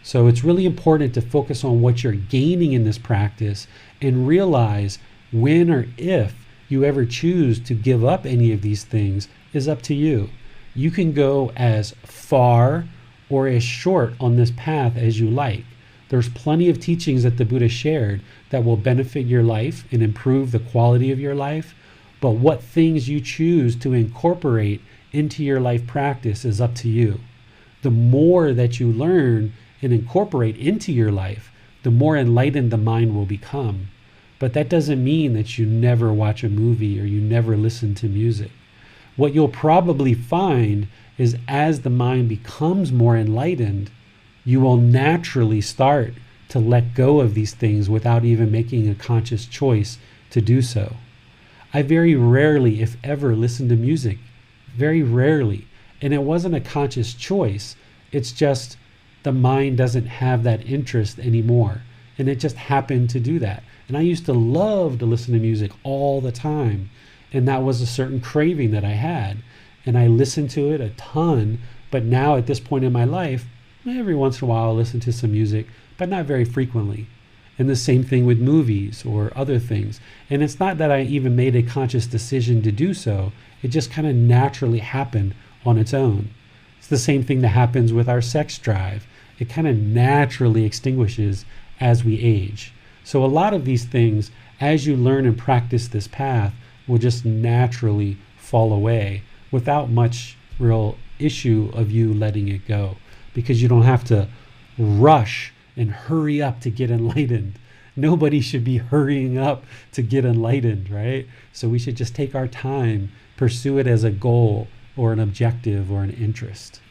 So it's really important to focus on what you're gaining in this practice and realize when or if you ever choose to give up any of these things is up to you. You can go as far or as short on this path as you like. There's plenty of teachings that the Buddha shared that will benefit your life and improve the quality of your life. But what things you choose to incorporate into your life practice is up to you. The more that you learn and incorporate into your life, the more enlightened the mind will become. But that doesn't mean that you never watch a movie or you never listen to music. What you'll probably find is as the mind becomes more enlightened, you will naturally start to let go of these things without even making a conscious choice to do so. I very rarely, if ever, listen to music. Very rarely. And it wasn't a conscious choice. It's just the mind doesn't have that interest anymore. And it just happened to do that. And I used to love to listen to music all the time. And that was a certain craving that I had. And I listened to it a ton. But now at this point in my life, every once in a while I'll listen to some music, but not very frequently. And the same thing with movies or other things. And it's not that I even made a conscious decision to do so. It just kind of naturally happened on its own. It's the same thing that happens with our sex drive. It kind of naturally extinguishes as we age. So a lot of these things, as you learn and practice this path, will just naturally fall away without much real issue of you letting it go, because you don't have to rush and hurry up to get enlightened. Nobody should be hurrying up to get enlightened, right? So we should just take our time, pursue it as a goal or an objective or an interest.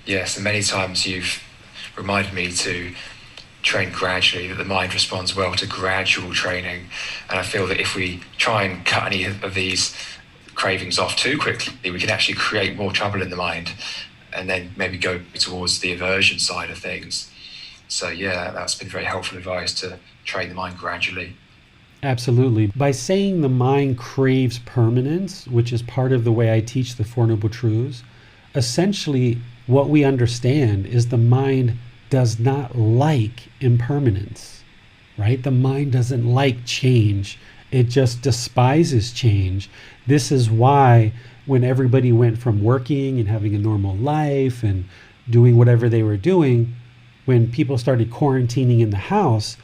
Yes, and many times you've reminded me to train gradually, that the mind responds well to gradual training. And I feel that if we try and cut any of these cravings off too quickly, we can actually create more trouble in the mind and then maybe go towards the aversion side of things. So yeah, that's been very helpful advice, to train the mind gradually. Absolutely. By saying the mind craves permanence, which is part of the way I teach the Four Noble Truths, essentially what we understand is the mind does not like impermanence, right? The mind doesn't like change. It just despises change. This is why when everybody went from working and having a normal life and doing whatever they were doing, when people started quarantining in the house,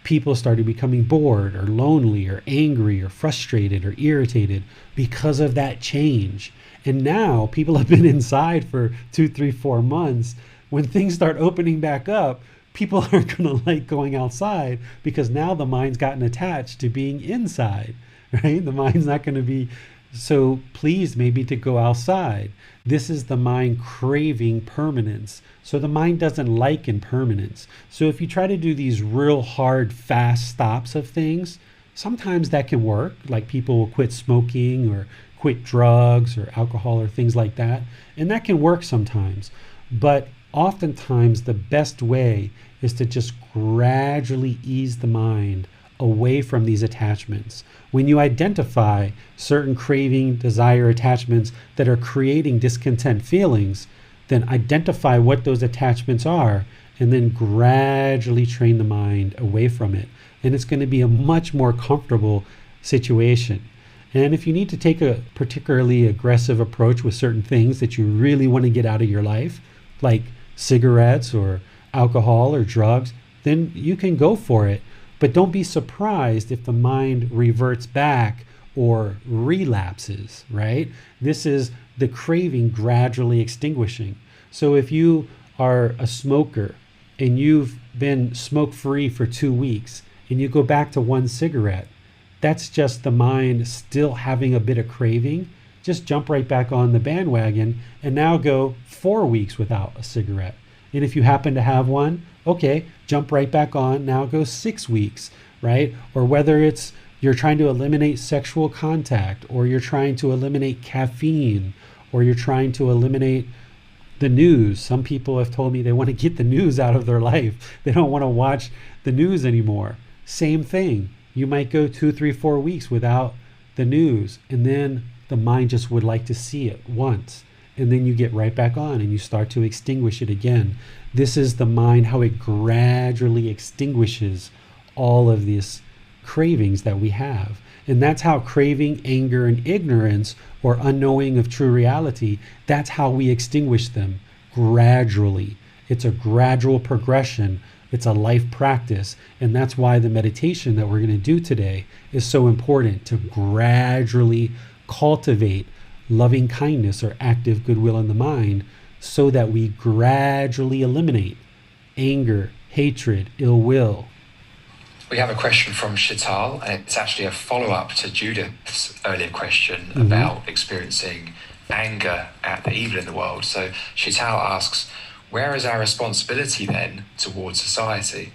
people started becoming bored or lonely or angry or frustrated or irritated because of that change. And now people have been inside for 2, 3, 4 months. When things start opening back up, people aren't going to like going outside because now the mind's gotten attached to being inside, right? The mind's not going to be so pleased maybe to go outside. This is the mind craving permanence. So the mind doesn't like impermanence. So if you try to do these real hard, fast stops of things, sometimes that can work. Like people will quit smoking or quit drugs or alcohol or things like that. And that can work sometimes. But oftentimes the best way is to just gradually ease the mind away from these attachments. When you identify certain craving, desire, attachments that are creating discontent feelings, then identify what those attachments are and then gradually train the mind away from it. And it's going to be a much more comfortable situation. And if you need to take a particularly aggressive approach with certain things that you really want to get out of your life, like cigarettes or alcohol or drugs, then you can go for it. But don't be surprised if the mind reverts back or relapses, right? This is the craving gradually extinguishing. So if you are a smoker and you've been smoke-free for 2 weeks and you go back to 1 cigarette, that's just the mind still having a bit of craving. Just jump right back on the bandwagon and now go 4 weeks without a cigarette. And if you happen to have one, okay, jump right back on, now go 6 weeks, right? Or whether it's you're trying to eliminate sexual contact, or you're trying to eliminate caffeine, or you're trying to eliminate the news. Some people have told me they want to get the news out of their life. They don't want to watch the news anymore. Same thing. You might go 2, 3, 4 weeks without the news, and then the mind just would like to see it once. and then you get right back on and you start to extinguish it again. This is the mind, how it gradually extinguishes all of these cravings that we have. And that's how craving, anger, and ignorance, or unknowing of true reality, that's how we extinguish them gradually. It's a gradual progression. It's a life practice. And that's why the meditation that we're going to do today is so important, to gradually cultivate loving kindness or active goodwill in the mind, so that we gradually eliminate anger, hatred, ill will. We have a question from Shital, and it's actually a follow-up to Judith's earlier question about experiencing anger at the evil in the world. So Shital asks, where is our responsibility then towards society?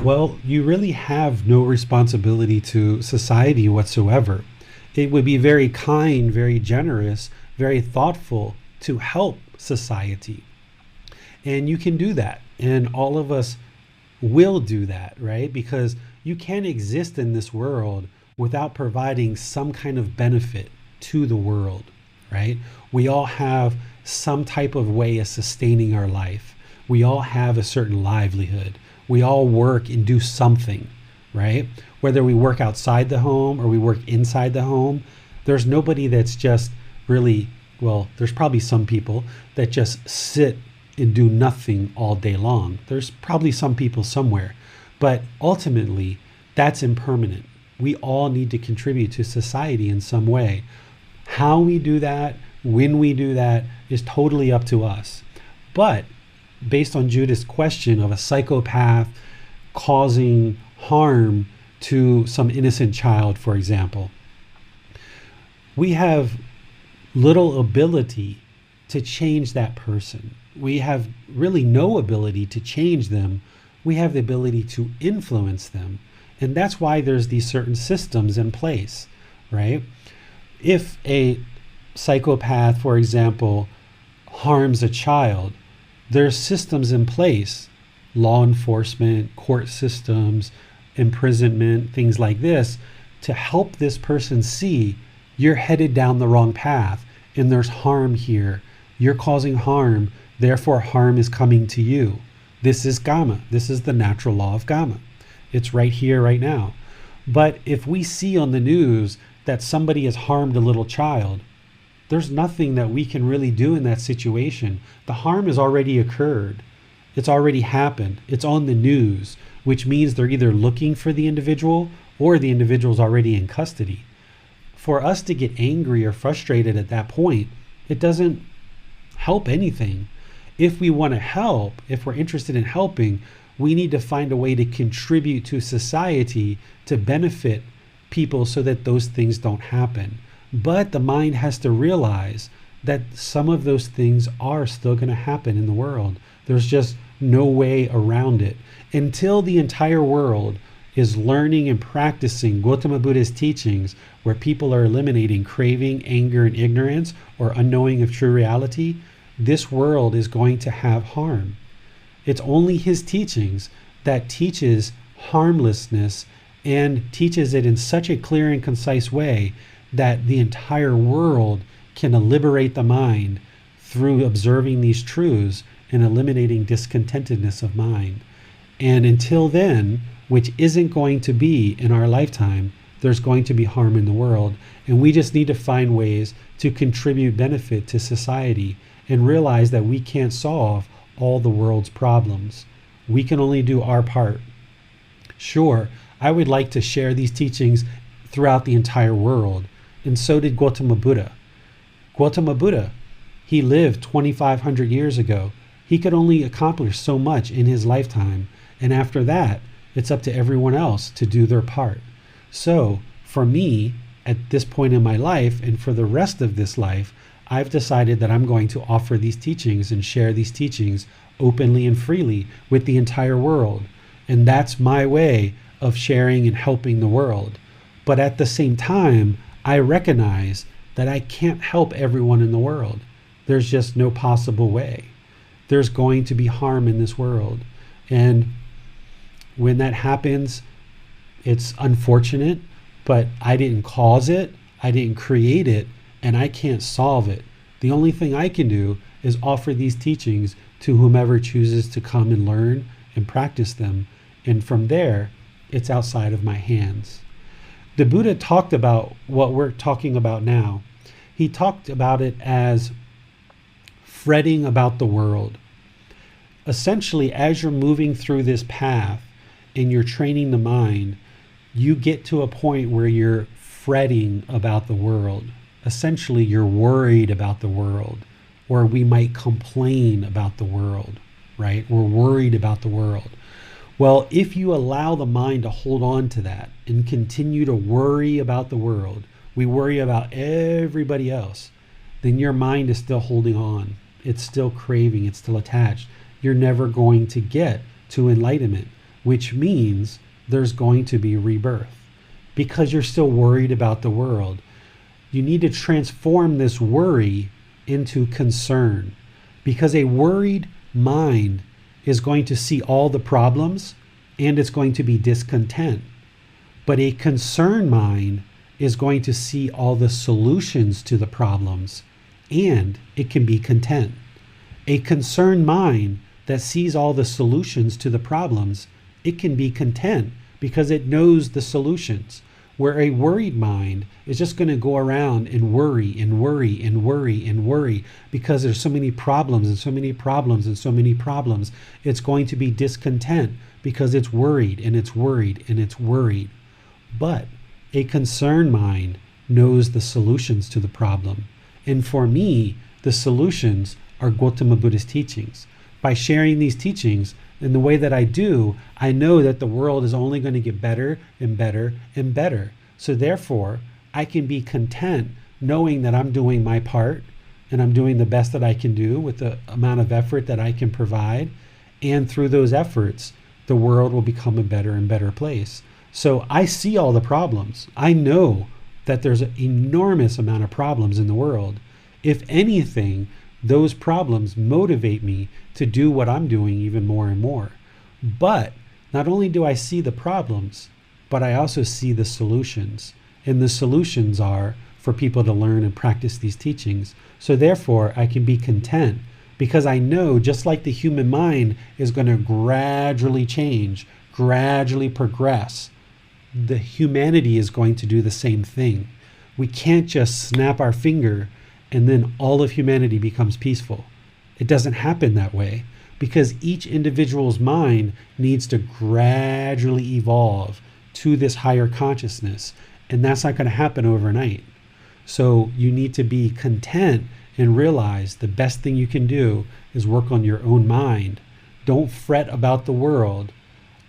Well, you really have no responsibility to society whatsoever. It would be very kind, very generous, very thoughtful to help society. And you can do that. And all of us will do that, right? Because you can't exist in this world without providing some kind of benefit to the world, right? We all have some type of way of sustaining our life. We all have a certain livelihood. We all work and do something, right? Whether we work outside the home or we work inside the home, there's nobody that's just really, well, there's probably some people that just sit and do nothing all day long. There's probably some people somewhere, but ultimately that's impermanent. We all need to contribute to society in some way. How we do that, when we do that, is totally up to us. But based on Judith's question of a psychopath causing harm to some innocent child, for example, we have little ability to change that person. We have really no ability to change them. We have the ability to influence them. And that's why there's these certain systems in place, right? If a psychopath, for example, harms a child, there's systems in place, law enforcement, court systems, imprisonment, things like this, to help this person see you're headed down the wrong path and there's harm here. You're causing harm, therefore harm is coming to you. This is Gama. This is the natural law of Gama. It's right here, right now. But if we see on the news that somebody has harmed a little child, there's nothing that we can really do in that situation. The harm has already occurred. It's already happened. It's on the news, which means they're either looking for the individual or the individual's already in custody. For us to get angry or frustrated at that point, it doesn't help anything. If we want to help, if we're interested in helping, we need to find a way to contribute to society to benefit people so that those things don't happen. But the mind has to realize that some of those things are still going to happen in the world. There's just no way around it. Until the entire world is learning and practicing Gotama Buddha's teachings, where people are eliminating craving, anger, and ignorance, or unknowing of true reality, this world is going to have harm. It's only his teachings that teaches harmlessness and teaches it in such a clear and concise way that the entire world can liberate the mind through observing these truths and eliminating discontentedness of mind. And until then, which isn't going to be in our lifetime, there's going to be harm in the world. And we just need to find ways to contribute benefit to society and realize that we can't solve all the world's problems. We can only do our part. Sure, I would like to share these teachings throughout the entire world, and so did Gotama Buddha. Gotama Buddha, he lived 2,500 years ago. He could only accomplish so much in his lifetime, and after that, it's up to everyone else to do their part. So, for me, at this point in my life, and for the rest of this life, I've decided that I'm going to offer these teachings and share these teachings openly and freely with the entire world. And that's my way of sharing and helping the world. But at the same time, I recognize that I can't help everyone in the world. There's just no possible way. There's going to be harm in this world. And when that happens, it's unfortunate, but I didn't cause it, I didn't create it, and I can't solve it. The only thing I can do is offer these teachings to whomever chooses to come and learn and practice them. And from there, it's outside of my hands. The Buddha talked about what we're talking about now. He talked about it as fretting about the world. Essentially, as you're moving through this path and you're training the mind, you get to a point where you're fretting about the world. Essentially, you're worried about the world, or we might complain about the world, right? We're worried about the world. Well, if you allow the mind to hold on to that and continue to worry about the world, we worry about everybody else, then your mind is still holding on. It's still craving, it's still attached. You're never going to get to enlightenment, which means there's going to be rebirth because you're still worried about the world. You need to transform this worry into concern, because a worried mind is going to see all the problems and it's going to be discontent. But a concerned mind is going to see all the solutions to the problems and it can be content. A concerned mind that sees all the solutions to the problems, it can be content because it knows the solutions. Where a worried mind is just going to go around and worry and worry and worry and worry because there's so many problems and so many problems and so many problems. It's going to be discontent because it's worried and it's worried and it's worried. But a concerned mind knows the solutions to the problem. And for me, the solutions are Gotama Buddha's teachings. By sharing these teachings in the way that I do, I know that the world is only going to get better and better and better. So therefore, I can be content knowing that I'm doing my part and I'm doing the best that I can do with the amount of effort that I can provide. And through those efforts, the world will become a better and better place. So I see all the problems. I know that there's an enormous amount of problems in the world. If anything, those problems motivate me to do what I'm doing even more and more. But not only do I see the problems, but I also see the solutions. And the solutions are for people to learn and practice these teachings. So therefore, I can be content because I know, just like the human mind is going to gradually change, gradually progress, the humanity is going to do the same thing. We can't just snap our finger and then all of humanity becomes peaceful. It doesn't happen that way because each individual's mind needs to gradually evolve to this higher consciousness, and that's not going to happen overnight. So you need to be content and realize the best thing you can do is work on your own mind. Don't fret about the world.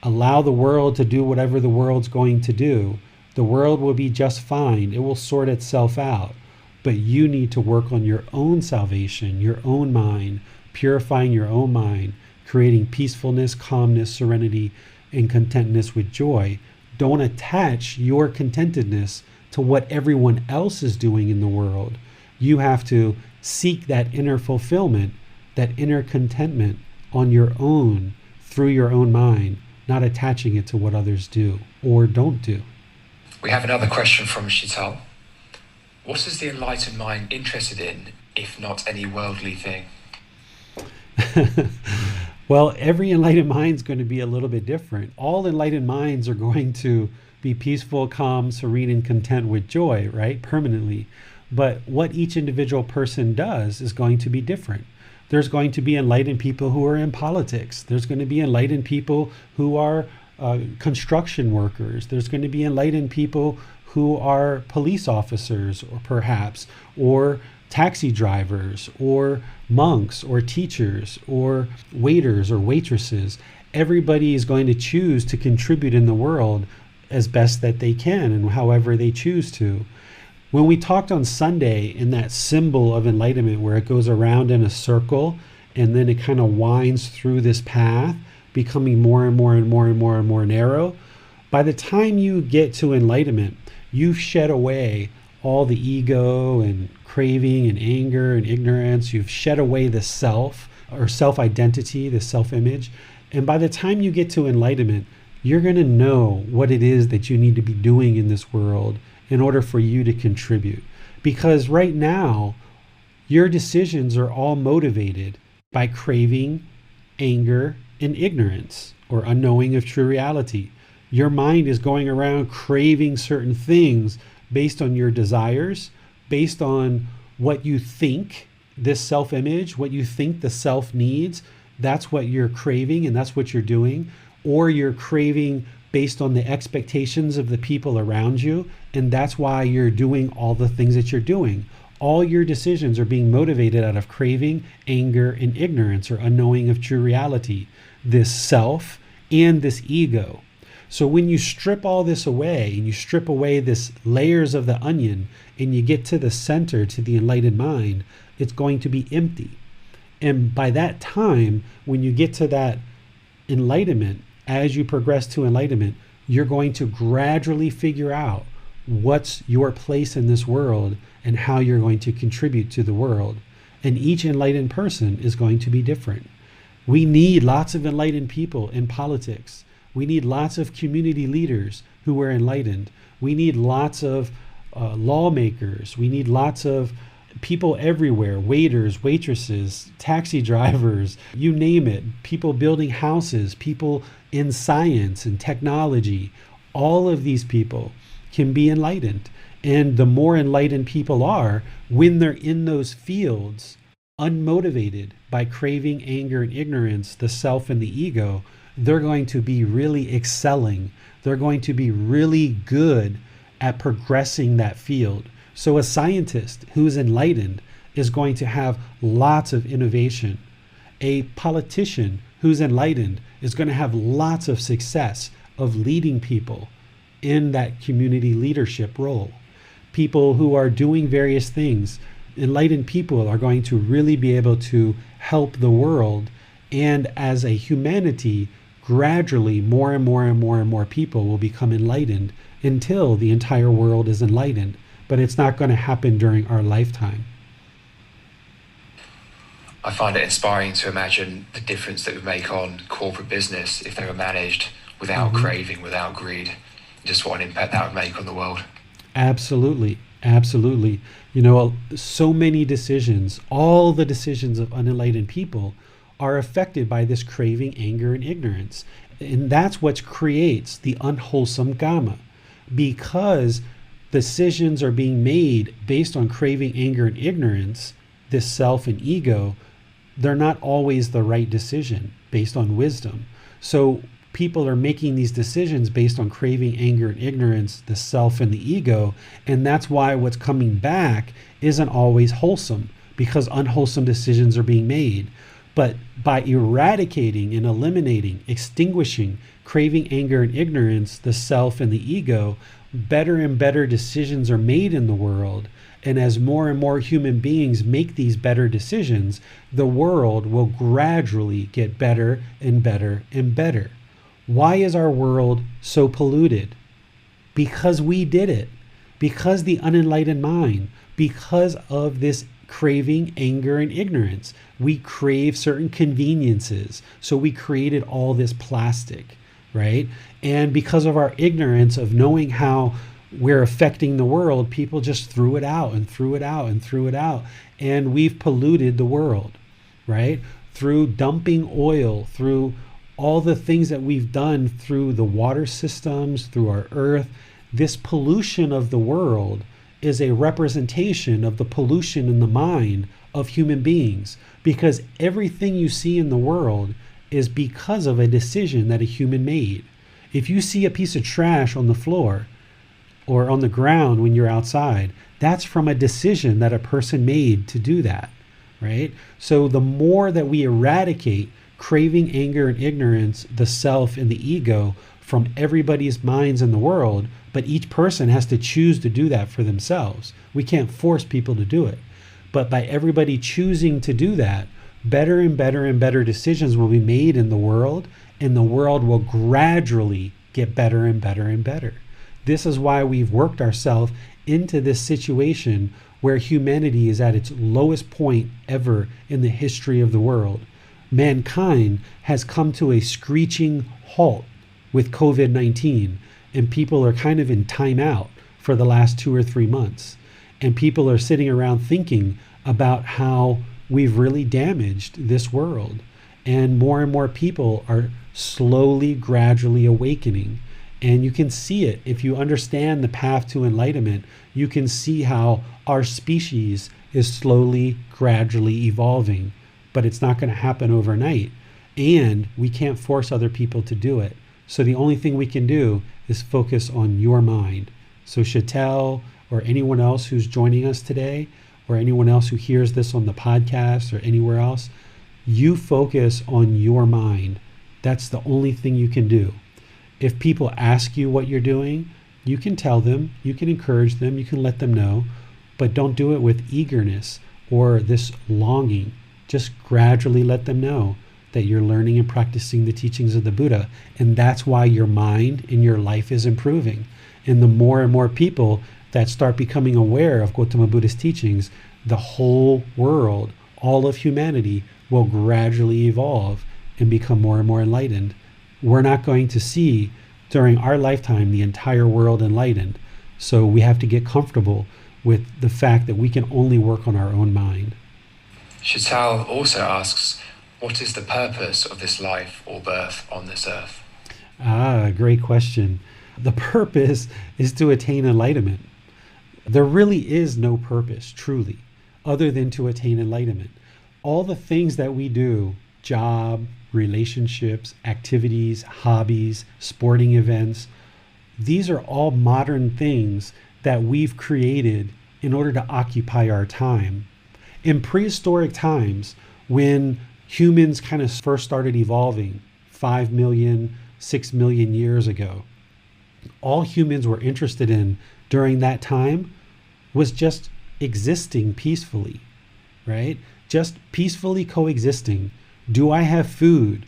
Allow the world to do whatever the world's going to do. The world will be just fine. It will sort itself out. But you need to work on your own salvation, your own mind, purifying your own mind, creating peacefulness, calmness, serenity, and contentedness with joy. Don't attach your contentedness to what everyone else is doing in the world. You have to seek that inner fulfillment, that inner contentment on your own, through your own mind, not attaching it to what others do or don't do. We have another question from Shital. What is the enlightened mind interested in, if not any worldly thing? Well, every enlightened mind is going to be a little bit different. All enlightened minds are going to be peaceful, calm, serene, and content with joy, right? Permanently. But what each individual person does is going to be different. There's going to be enlightened people who are in politics. There's going to be enlightened people who are construction workers. There's going to be enlightened people who are police officers, or perhaps, or taxi drivers, or monks, or teachers, or waiters, or waitresses. Everybody is going to choose to contribute in the world as best that they can and however they choose to. When we talked on Sunday in that symbol of enlightenment where it goes around in a circle and then it kind of winds through this path, becoming more and more and more and more and more narrow, by the time you get to enlightenment, you've shed away all the ego and craving and anger and ignorance. You've shed away the self or self-identity, the self-image. And by the time you get to enlightenment, you're going to know what it is that you need to be doing in this world in order for you to contribute. Because right now, Your decisions are all motivated by craving, anger, and ignorance, or unknowing of true reality. Your mind is going around craving certain things based on your desires, based on what you think this self-image, what you think the self needs. That's what you're craving, and that's what you're doing. Or you're craving based on the expectations of the people around you, and that's why you're doing all the things that you're doing. All your decisions are being motivated out of craving, anger, and ignorance, or unknowing of true reality, this self and this ego. So when you strip all this away, and you strip away this layers of the onion, and you get to the center, to the enlightened mind, it's going to be empty. And by that time, when you get to that enlightenment, as you progress to enlightenment, you're going to gradually figure out what's your place in this world and how you're going to contribute to the world. And each enlightened person is going to be different. We need lots of enlightened people in politics. We need lots of community leaders who are enlightened. We need lots of lawmakers. We need lots of people everywhere, waiters, waitresses, taxi drivers, you name it, people building houses, people in science and technology. All of these people can be enlightened. And the more enlightened people are, when they're in those fields, unmotivated by craving, anger, and ignorance, the self and the ego, they're going to be really excelling. They're going to be really good at progressing that field. So a scientist who's enlightened is going to have lots of innovation. A politician who's enlightened is going to have lots of success of leading people in that community leadership role. People who are doing various things, enlightened people are going to really be able to help the world. And as a humanity, gradually more and more and more and more people will become enlightened until the entire world is enlightened. But it's not going to happen during our lifetime. I find it inspiring to imagine the difference that would make on corporate business if they were managed without craving, without greed, just what an impact that would make on the world. Absolutely. Absolutely. You know, so many decisions, all the decisions of unenlightened people are affected by this craving, anger, and ignorance. And that's what creates the unwholesome Gama. Because decisions are being made based on craving, anger, and ignorance, this self and ego, they're not always the right decision based on wisdom. So people are making these decisions based on craving, anger, and ignorance, the self and the ego. And that's why what's coming back isn't always wholesome, because unwholesome decisions are being made. But by eradicating and eliminating, extinguishing craving, anger, and ignorance, the self and the ego, better and better decisions are made in the world. And as more and more human beings make these better decisions, the world will gradually get better and better and better. Why is our world so polluted? Because we did it. Because the unenlightened mind, because of this craving, anger, and ignorance. We crave certain conveniences. So we created all this plastic, right? And because of our ignorance of knowing how we're affecting the world, people just threw it out and threw it out and threw it out. And we've polluted the world, right? Through dumping oil, through all the things that we've done through the water systems, through our earth. This pollution of the world is a representation of the pollution in the mind of human beings, because everything you see in the world is because of a decision that a human made. If you see a piece of trash on the floor or on the ground when you're outside, that's from a decision that a person made to do that, right? So the more that we eradicate craving, anger, and ignorance, the self and the ego from everybody's minds in the world, but each person has to choose to do that for themselves. We can't force people to do it. But by everybody choosing to do that, better and better and better decisions will be made in the world, and the world will gradually get better and better and better. This is why we've worked ourselves into this situation where humanity is at its lowest point ever in the history of the world. Mankind has come to a screeching halt with COVID-19, and people are kind of in timeout for the last 2 or 3 months. And people are sitting around thinking about how we've really damaged this world. And more people are slowly, gradually awakening. And you can see it. If you understand the path to enlightenment, you can see how our species is slowly, gradually evolving. But it's not going to happen overnight. And we can't force other people to do it. So the only thing we can do is focus on your mind. So Chantel, or anyone else who's joining us today, or anyone else who hears this on the podcast or anywhere else, you focus on your mind. That's the only thing you can do. If people ask you what you're doing, you can tell them, you can encourage them, you can let them know, but don't do it with eagerness or this longing. Just gradually let them know that you're learning and practicing the teachings of the Buddha. And that's why your mind and your life is improving. And the more and more people that start becoming aware of Gotama Buddha's teachings, the whole world, all of humanity, will gradually evolve and become more and more enlightened. We're not going to see during our lifetime the entire world enlightened. So we have to get comfortable with the fact that we can only work on our own mind. Chantal also asks, what is the purpose of this life or birth on this earth? Great question. The purpose is to attain enlightenment. There really is no purpose, truly, other than to attain enlightenment. All the things that we do, job, relationships, activities, hobbies, sporting events, these are all modern things that we've created in order to occupy our time. In prehistoric times, when humans kind of first started evolving 5 million, 6 million years ago, all humans were interested in during that time was just existing peacefully, right? Just peacefully coexisting. Do I have food?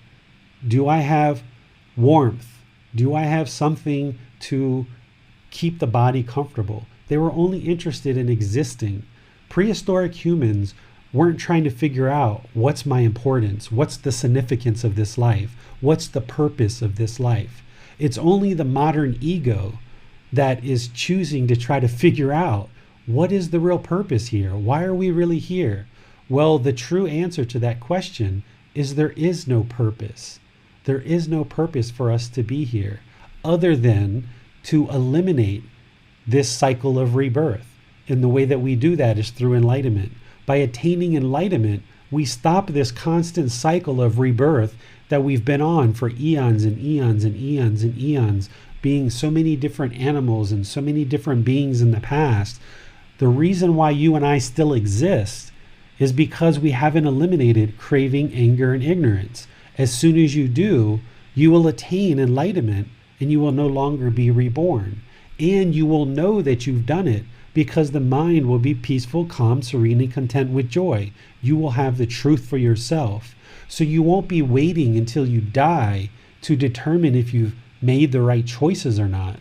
Do I have warmth? Do I have something to keep the body comfortable? They were only interested in existing. Prehistoric humans weren't trying to figure out what's my importance, what's the significance of this life, what's the purpose of this life. It's only the modern ego that is choosing to try to figure out what is the real purpose here? Why are we really here? Well, the true answer to that question is there is no purpose. There is no purpose for us to be here other than to eliminate this cycle of rebirth. And the way that we do that is through enlightenment. By attaining enlightenment, we stop this constant cycle of rebirth that we've been on for eons and eons and eons and eons, being so many different animals and so many different beings in the past. The reason why you and I still exist is because we haven't eliminated craving, anger, and ignorance. As soon as you do, you will attain enlightenment and you will no longer be reborn. And you will know that you've done it because the mind will be peaceful, calm, serene, and content with joy. You will have the truth for yourself. So you won't be waiting until you die to determine if you've made the right choices or not.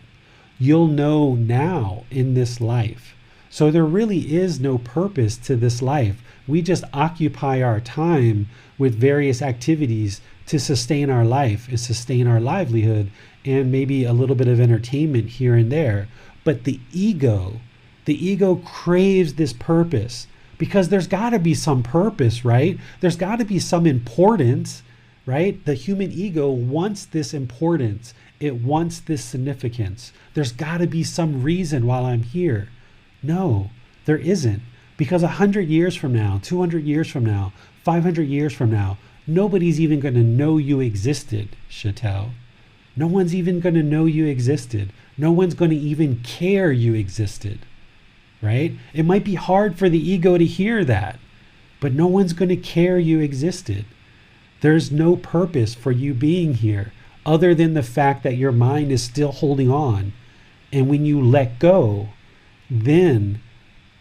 You'll know now in this life. So there really is no purpose to this life. We just occupy our time with various activities to sustain our life and sustain our livelihood and maybe a little bit of entertainment here and there. But the ego craves this purpose because there's got to be some purpose, right? There's got to be some importance, right? The human ego wants this importance. It wants this significance. There's got to be some reason why I'm here. No, there isn't. Because 100 years from now, 200 years from now, 500 years from now, nobody's even going to know you existed, Chantal. No one's even going to know you existed. No one's going to even care you existed, right? It might be hard for the ego to hear that, but no one's going to care you existed. There's no purpose for you being here other than the fact that your mind is still holding on. And when you let go, then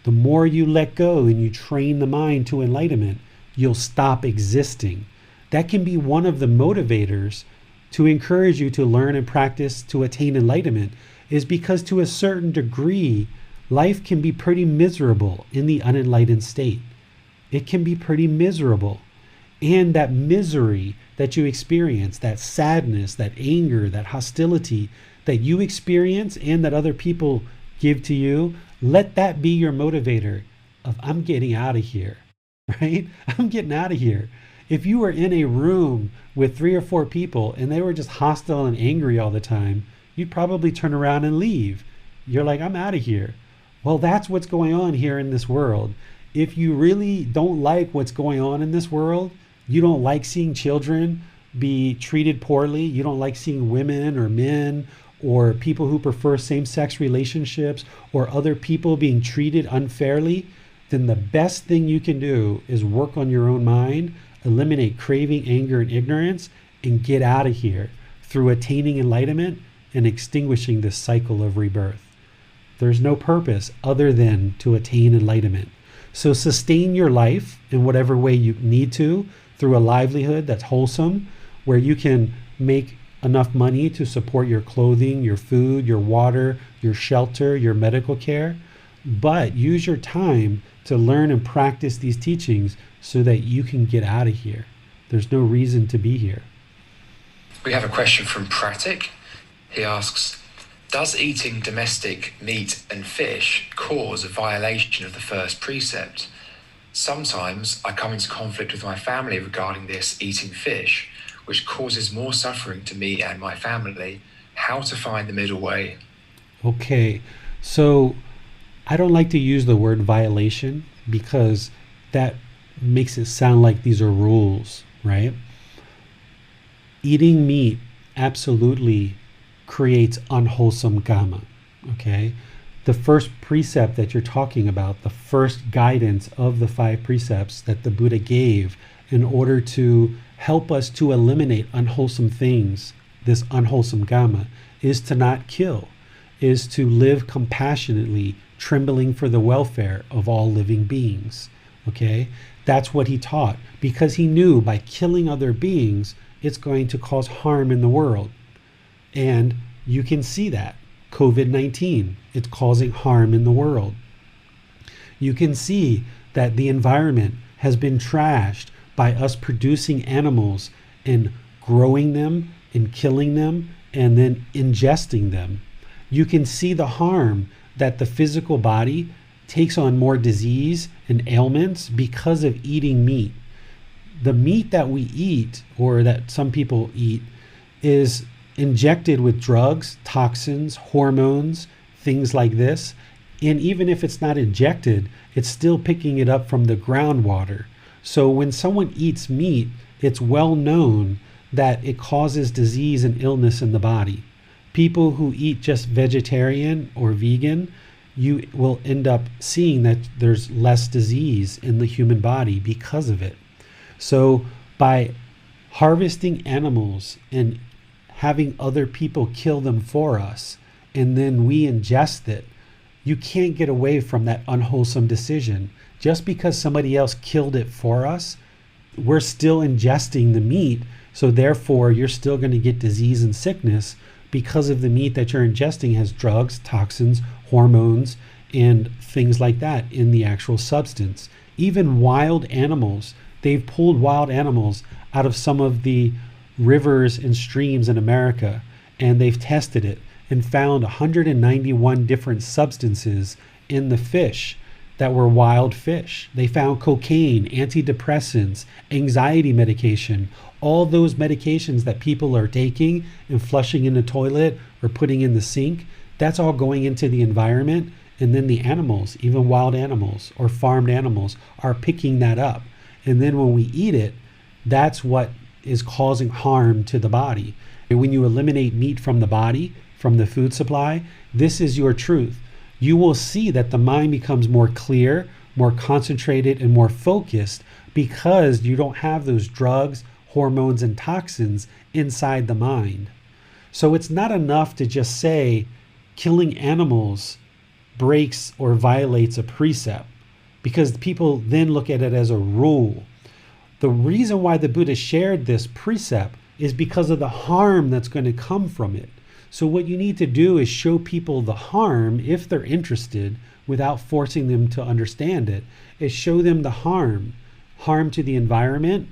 the more you let go and you train the mind to enlightenment, you'll stop existing. That can be one of the motivators to encourage you to learn and practice to attain enlightenment, is because to a certain degree, life can be pretty miserable in the unenlightened state. It can be pretty miserable. And that misery that you experience, that sadness, that anger, that hostility that you experience and that other people give to you, let that be your motivator of I'm getting out of here, right? I'm getting out of here. If you were in a room with 3 or 4 people and they were just hostile and angry all the time, you'd probably turn around and leave. You're like, I'm out of here. Well, that's what's going on here in this world. If you really don't like what's going on in this world, you don't like seeing children be treated poorly, you don't like seeing women or men or people who prefer same-sex relationships or other people being treated unfairly, then the best thing you can do is work on your own mind, eliminate craving, anger, and ignorance, and get out of here through attaining enlightenment and extinguishing this cycle of rebirth. There's no purpose other than to attain enlightenment. So sustain your life in whatever way you need to through a livelihood that's wholesome, where you can make enough money to support your clothing, your food, your water, your shelter, your medical care. But use your time to learn and practice these teachings so that you can get out of here. There's no reason to be here. We have a question from Pratik. He asks, does eating domestic meat and fish cause a violation of the first precept? Sometimes I come into conflict with my family regarding this eating fish, which causes more suffering to me and my family. How to find the middle way? Okay, so I don't like to use the word violation because that makes it sound like these are rules, right? Eating meat absolutely creates unwholesome karma, okay? The first precept that you're talking about, the first guidance of the 5 precepts that the Buddha gave in order to help us to eliminate unwholesome things, this unwholesome karma, is to not kill, is to live compassionately, trembling for the welfare of all living beings, okay? That's what he taught, because he knew by killing other beings, it's going to cause harm in the world. And you can see that. COVID-19, it's causing harm in the world. You can see that the environment has been trashed by us producing animals and growing them and killing them and then ingesting them. You can see the harm that the physical body takes on more disease and ailments because of eating meat. The meat that we eat, or that some people eat, is injected with drugs, toxins, hormones, things like this. And even if it's not injected, it's still picking it up from the groundwater. So when someone eats meat, it's well known that it causes disease and illness in the body. People who eat just vegetarian or vegan, you will end up seeing that there's less disease in the human body because of it. So by harvesting animals and having other people kill them for us, and then we ingest it, you can't get away from that unwholesome decision. Just because somebody else killed it for us, we're still ingesting the meat, so therefore you're still going to get disease and sickness because of the meat that you're ingesting has drugs, toxins, hormones, and things like that in the actual substance. Even wild animals, they've pulled wild animals out of some of the rivers and streams in America, and they've tested it and found 191 different substances in the fish that were wild fish. They found cocaine, antidepressants, anxiety medication, all those medications that people are taking and flushing in the toilet or putting in the sink. That's all going into the environment, and then the animals, even wild animals or farmed animals, are picking that up. And then when we eat it, that's what is causing harm to the body. And when you eliminate meat from the body, from the food supply, this is your truth. You will see that the mind becomes more clear, more concentrated, and more focused because you don't have those drugs, hormones, and toxins inside the mind. So it's not enough to just say killing animals breaks or violates a precept, because people then look at it as a rule. The reason why the Buddha shared this precept is because of the harm that's going to come from it. So what you need to do is show people the harm, if they're interested, without forcing them to understand it, is show them the harm to the environment,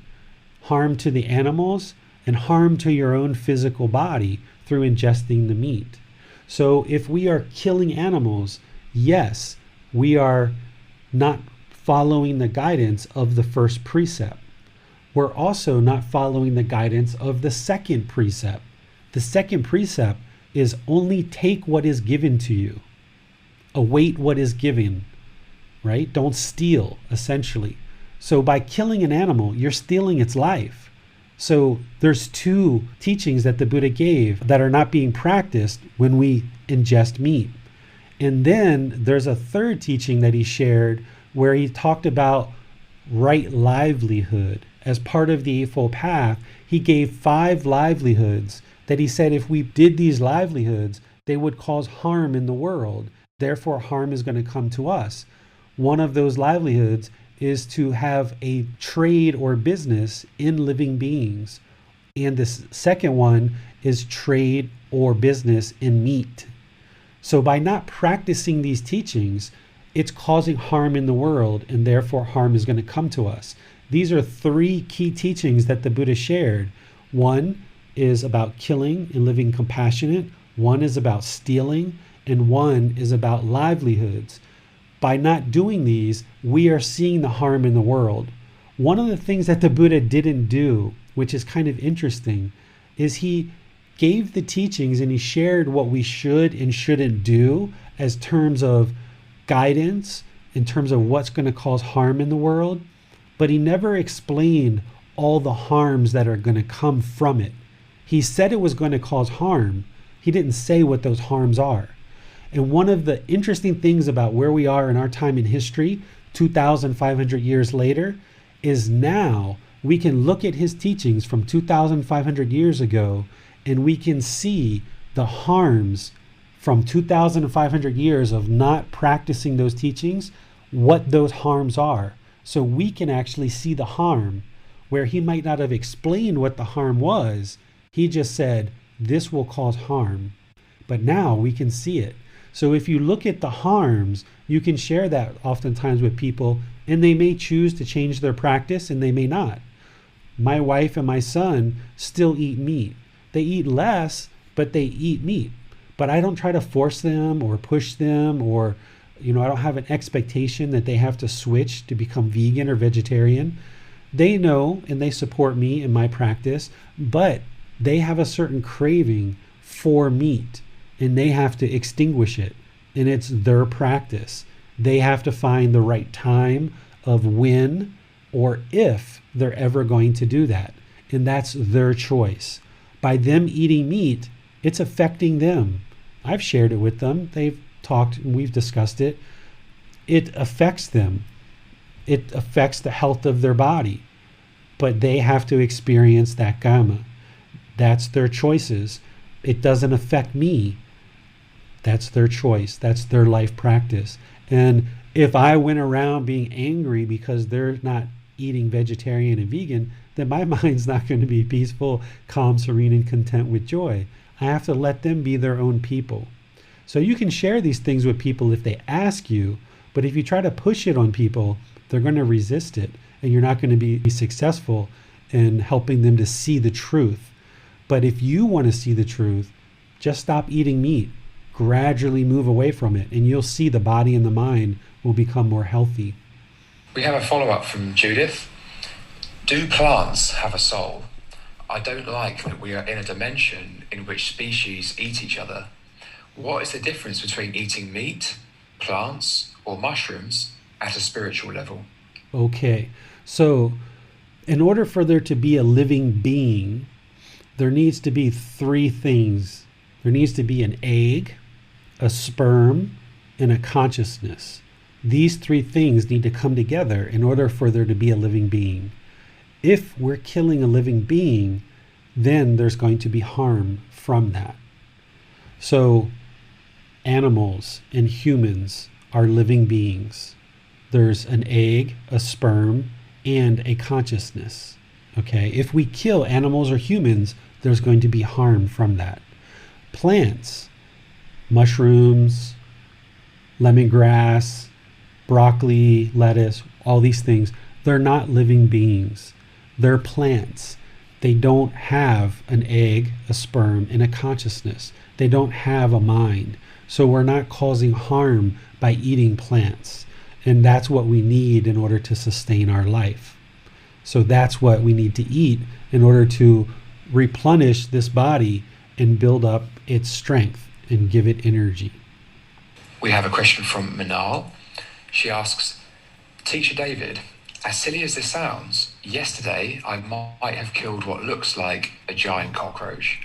harm to the animals, and harm to your own physical body through ingesting the meat. So if we are killing animals, yes, we are not following the guidance of the first precept. We're also not following the guidance of the second precept. The second precept is only take what is given to you. Await what is given, right? Don't steal, essentially. So by killing an animal, you're stealing its life. So there's two teachings that the Buddha gave that are not being practiced when we ingest meat. And then there's a third teaching that he shared where he talked about right livelihood. As part of the Eightfold Path, he gave 5 livelihoods that he said if we did these livelihoods, they would cause harm in the world. Therefore, harm is going to come to us. One of those livelihoods is to have a trade or business in living beings. And the second one is trade or business in meat. So by not practicing these teachings, it's causing harm in the world, and therefore harm is going to come to us. These are 3 key teachings that the Buddha shared. One is about killing and living compassionate. One is about stealing, and one is about livelihoods. By not doing these, we are seeing the harm in the world. One of the things that the Buddha didn't do, which is kind of interesting, is he gave the teachings and he shared what we should and shouldn't do as terms of guidance, in terms of what's going to cause harm in the world, but he never explained all the harms that are going to come from it. He said it was going to cause harm. He didn't say what those harms are. And one of the interesting things about where we are in our time in history, 2,500 years later, is now we can look at his teachings from 2,500 years ago and we can see the harms from 2,500 years of not practicing those teachings, what those harms are. So we can actually see the harm where he might not have explained what the harm was. He just said, this will cause harm. But now we can see it. So if you look at the harms, you can share that oftentimes with people, and they may choose to change their practice and they may not. My wife and my son still eat meat. They eat less, but they eat meat. But I don't try to force them or push them, or I don't have an expectation that they have to switch to become vegan or vegetarian. They know and they support me in my practice, but they have a certain craving for meat and they have to extinguish it. And it's their practice. They have to find the right time of when or if they're ever going to do that. And that's their choice. By them eating meat, it's affecting them. I've shared it with them. They've talked and we've discussed it. It affects them. It affects the health of their body. But they have to experience that karma. That's their choices. It doesn't affect me. That's their choice. That's their life practice. And if I went around being angry because they're not eating vegetarian and vegan, then my mind's not going to be peaceful, calm, serene, and content with joy. I have to let them be their own people. So you can share these things with people if they ask you, but if you try to push it on people, they're going to resist it, and you're not going to be successful in helping them to see the truth. But if you want to see the truth, just stop eating meat. Gradually move away from it, and you'll see the body and the mind will become more healthy. We have a follow-up from Judith. Do plants have a soul? I don't like that we are in a dimension in which species eat each other. What is the difference between eating meat, plants, or mushrooms at a spiritual level? Okay, so in order for there to be a living being, there needs to be 3 things. There needs to be an egg, a sperm, and a consciousness. These 3 things need to come together in order for there to be a living being. If we're killing a living being, then there's going to be harm from that. So animals and humans are living beings. There's an egg, a sperm, and a consciousness. Okay, if we kill animals or humans, there's going to be harm from that. Plants, mushrooms, lemongrass, broccoli, lettuce, all these things, they're not living beings. They're plants. They don't have an egg, a sperm, and a consciousness. They don't have a mind. So we're not causing harm by eating plants. And that's what we need in order to sustain our life. So that's what we need to eat in order to replenish this body and build up its strength and give it energy. We have a question from Manal. She asks, Teacher David, as silly as this sounds, yesterday I might have killed what looks like a giant cockroach.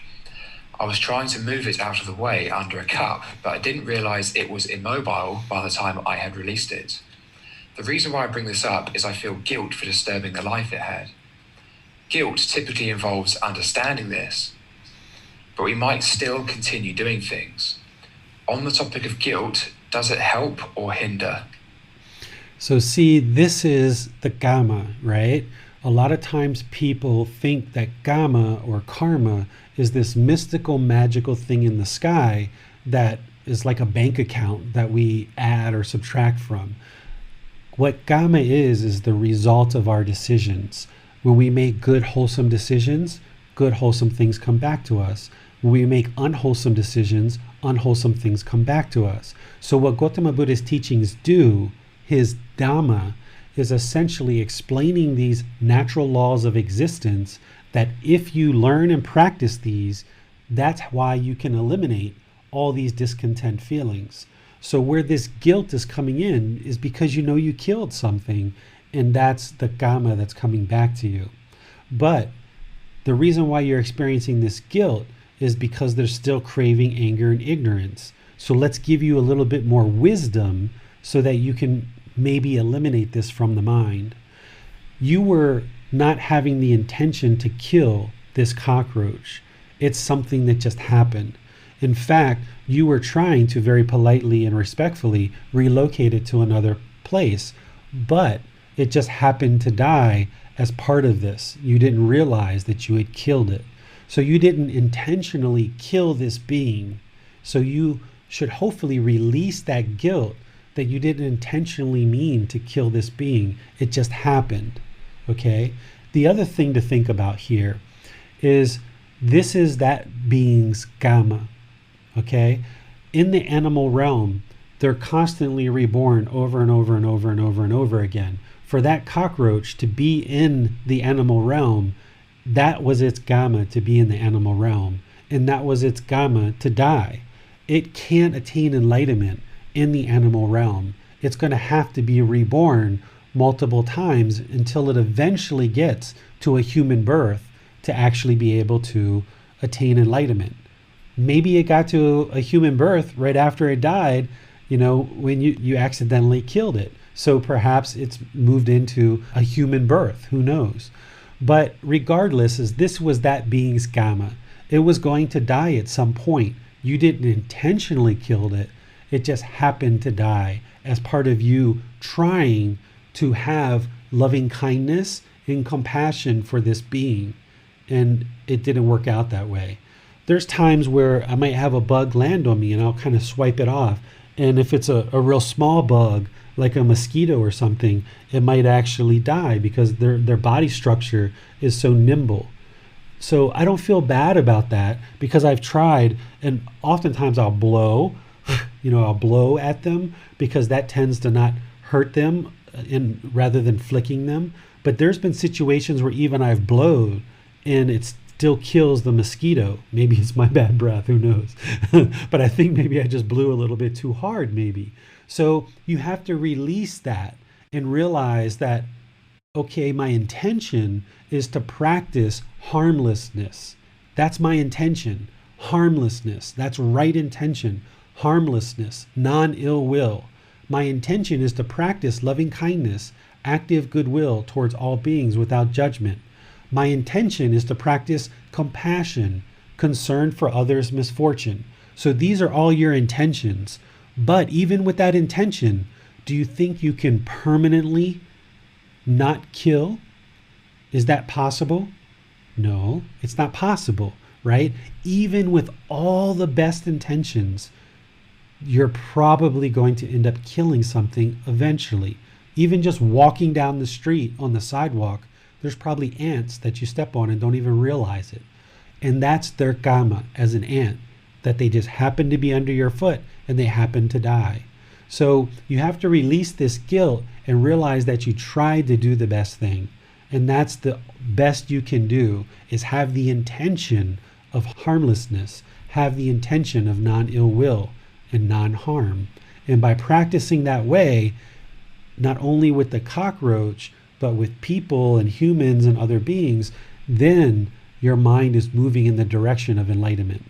I was trying to move it out of the way under a cup, but I didn't realize it was immobile by the time I had released it. The reason why I bring this up is I feel guilt for disturbing the life it had. Guilt typically involves understanding this, but we might still continue doing things. On the topic of guilt, does it help or hinder? So see, this is the Gamma, right? A lot of times people think that Gamma or karma is this mystical, magical thing in the sky that is like a bank account that we add or subtract from. What Gamma is the result of our decisions. When we make good, wholesome decisions, good, wholesome things come back to us. When we make unwholesome decisions, unwholesome things come back to us. So what Gotama Buddha's teachings do, his Dhamma, is essentially explaining these natural laws of existence that if you learn and practice these, that's why you can eliminate all these discontent feelings. So where this guilt is coming in is because you know you killed something, and that's the Gamma that's coming back to you. But the reason why you're experiencing this guilt is because there's still craving, anger, and ignorance. So let's give you a little bit more wisdom so that you can maybe eliminate this from the mind. You were not having the intention to kill this cockroach. It's something that just happened. In fact, you were trying to very politely and respectfully relocate it to another place, but it just happened to die as part of this. You didn't realize that you had killed it. So you didn't intentionally kill this being. So you should hopefully release that guilt that you didn't intentionally mean to kill this being. It just happened. Okay? The other thing to think about here is this is that being's Gamma. Okay? In the animal realm, they're constantly reborn over and over and over and over and over again. For that cockroach to be in the animal realm, that was its Gamma to be in the animal realm. And that was its Gamma to die. It can't attain enlightenment in the animal realm. It's going to have to be reborn multiple times until it eventually gets to a human birth to actually be able to attain enlightenment. Maybe it got to a human birth right after it died, when you accidentally killed it. So perhaps it's moved into a human birth, who knows? But regardless, as this was that being's Gamma, it was going to die at some point. You didn't intentionally kill it. It just happened to die as part of you trying to have loving kindness and compassion for this being. And it didn't work out that way. There's times where I might have a bug land on me and I'll kind of swipe it off. And if it's a real small bug, like a mosquito or something, it might actually die because their body structure is so nimble. So I don't feel bad about that because I've tried, and oftentimes I'll blow, I'll blow at them because that tends to not hurt them rather than flicking them. But there's been situations where even I've blowed and it still kills the mosquito. Maybe it's my bad breath, who knows? But I think maybe I just blew a little bit too hard, maybe. So you have to release that and realize that, okay, my intention is to practice harmlessness. That's my intention. Harmlessness. That's right intention. Harmlessness. Non-ill will. My intention is to practice loving kindness, active goodwill towards all beings without judgment. My intention is to practice compassion, concern for others' misfortune. So these are all your intentions. But even with that intention, do you think you can permanently not kill? Is that possible? No, it's not possible, right? Even with all the best intentions, you're probably going to end up killing something eventually. Even just walking down the street on the sidewalk, there's probably ants that you step on and don't even realize it. And that's their Gamma as an ant, that they just happen to be under your foot and they happen to die. So you have to release this guilt and realize that you tried to do the best thing. And that's the best you can do, is have the intention of harmlessness, have the intention of non-ill will and non-harm. And by practicing that way, not only with the cockroach, but with people and humans and other beings, then your mind is moving in the direction of enlightenment.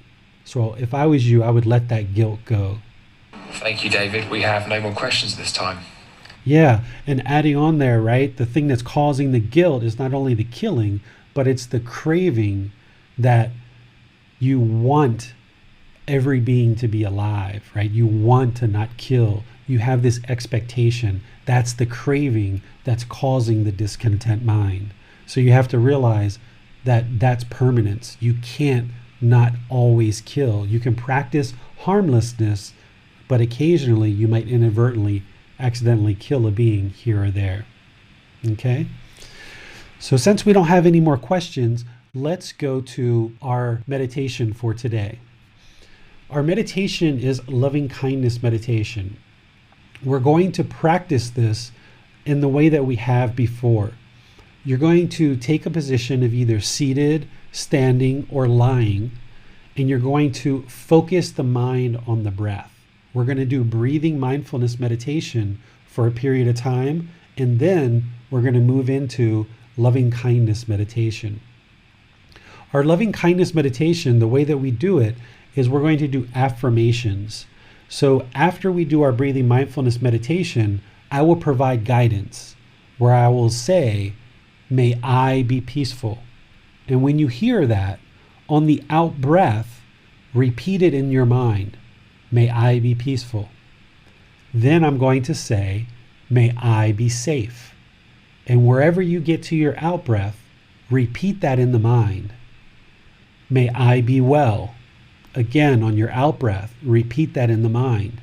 So if I was you, I would let that guilt go. Thank you, David. We have no more questions this time. Yeah, and adding on there, right, the thing that's causing the guilt is not only the killing, but it's the craving that you want every being to be alive, right? You want to not kill. You have this expectation. That's the craving that's causing the discontent mind. So you have to realize that that's permanence. You can't not always kill. You can practice harmlessness, but occasionally you might inadvertently accidentally kill a being here or there. Okay? So since we don't have any more questions, let's go to our meditation for today. Our meditation is loving kindness meditation. We're going to practice this in the way that we have before. You're going to take a position of either seated, standing, or lying, and you're going to focus the mind on the breath. We're going to do breathing mindfulness meditation for a period of time, and then we're going to move into loving kindness meditation. Our loving kindness meditation, the way that we do it, is we're going to do affirmations. So after we do our breathing mindfulness meditation, I will provide guidance where I will say, "May I be peaceful." And when you hear that, on the out breath, repeat it in your mind. May I be peaceful. Then I'm going to say, may I be safe. And wherever you get to your out breath, repeat that in the mind. May I be well. Again, on your out breath, repeat that in the mind.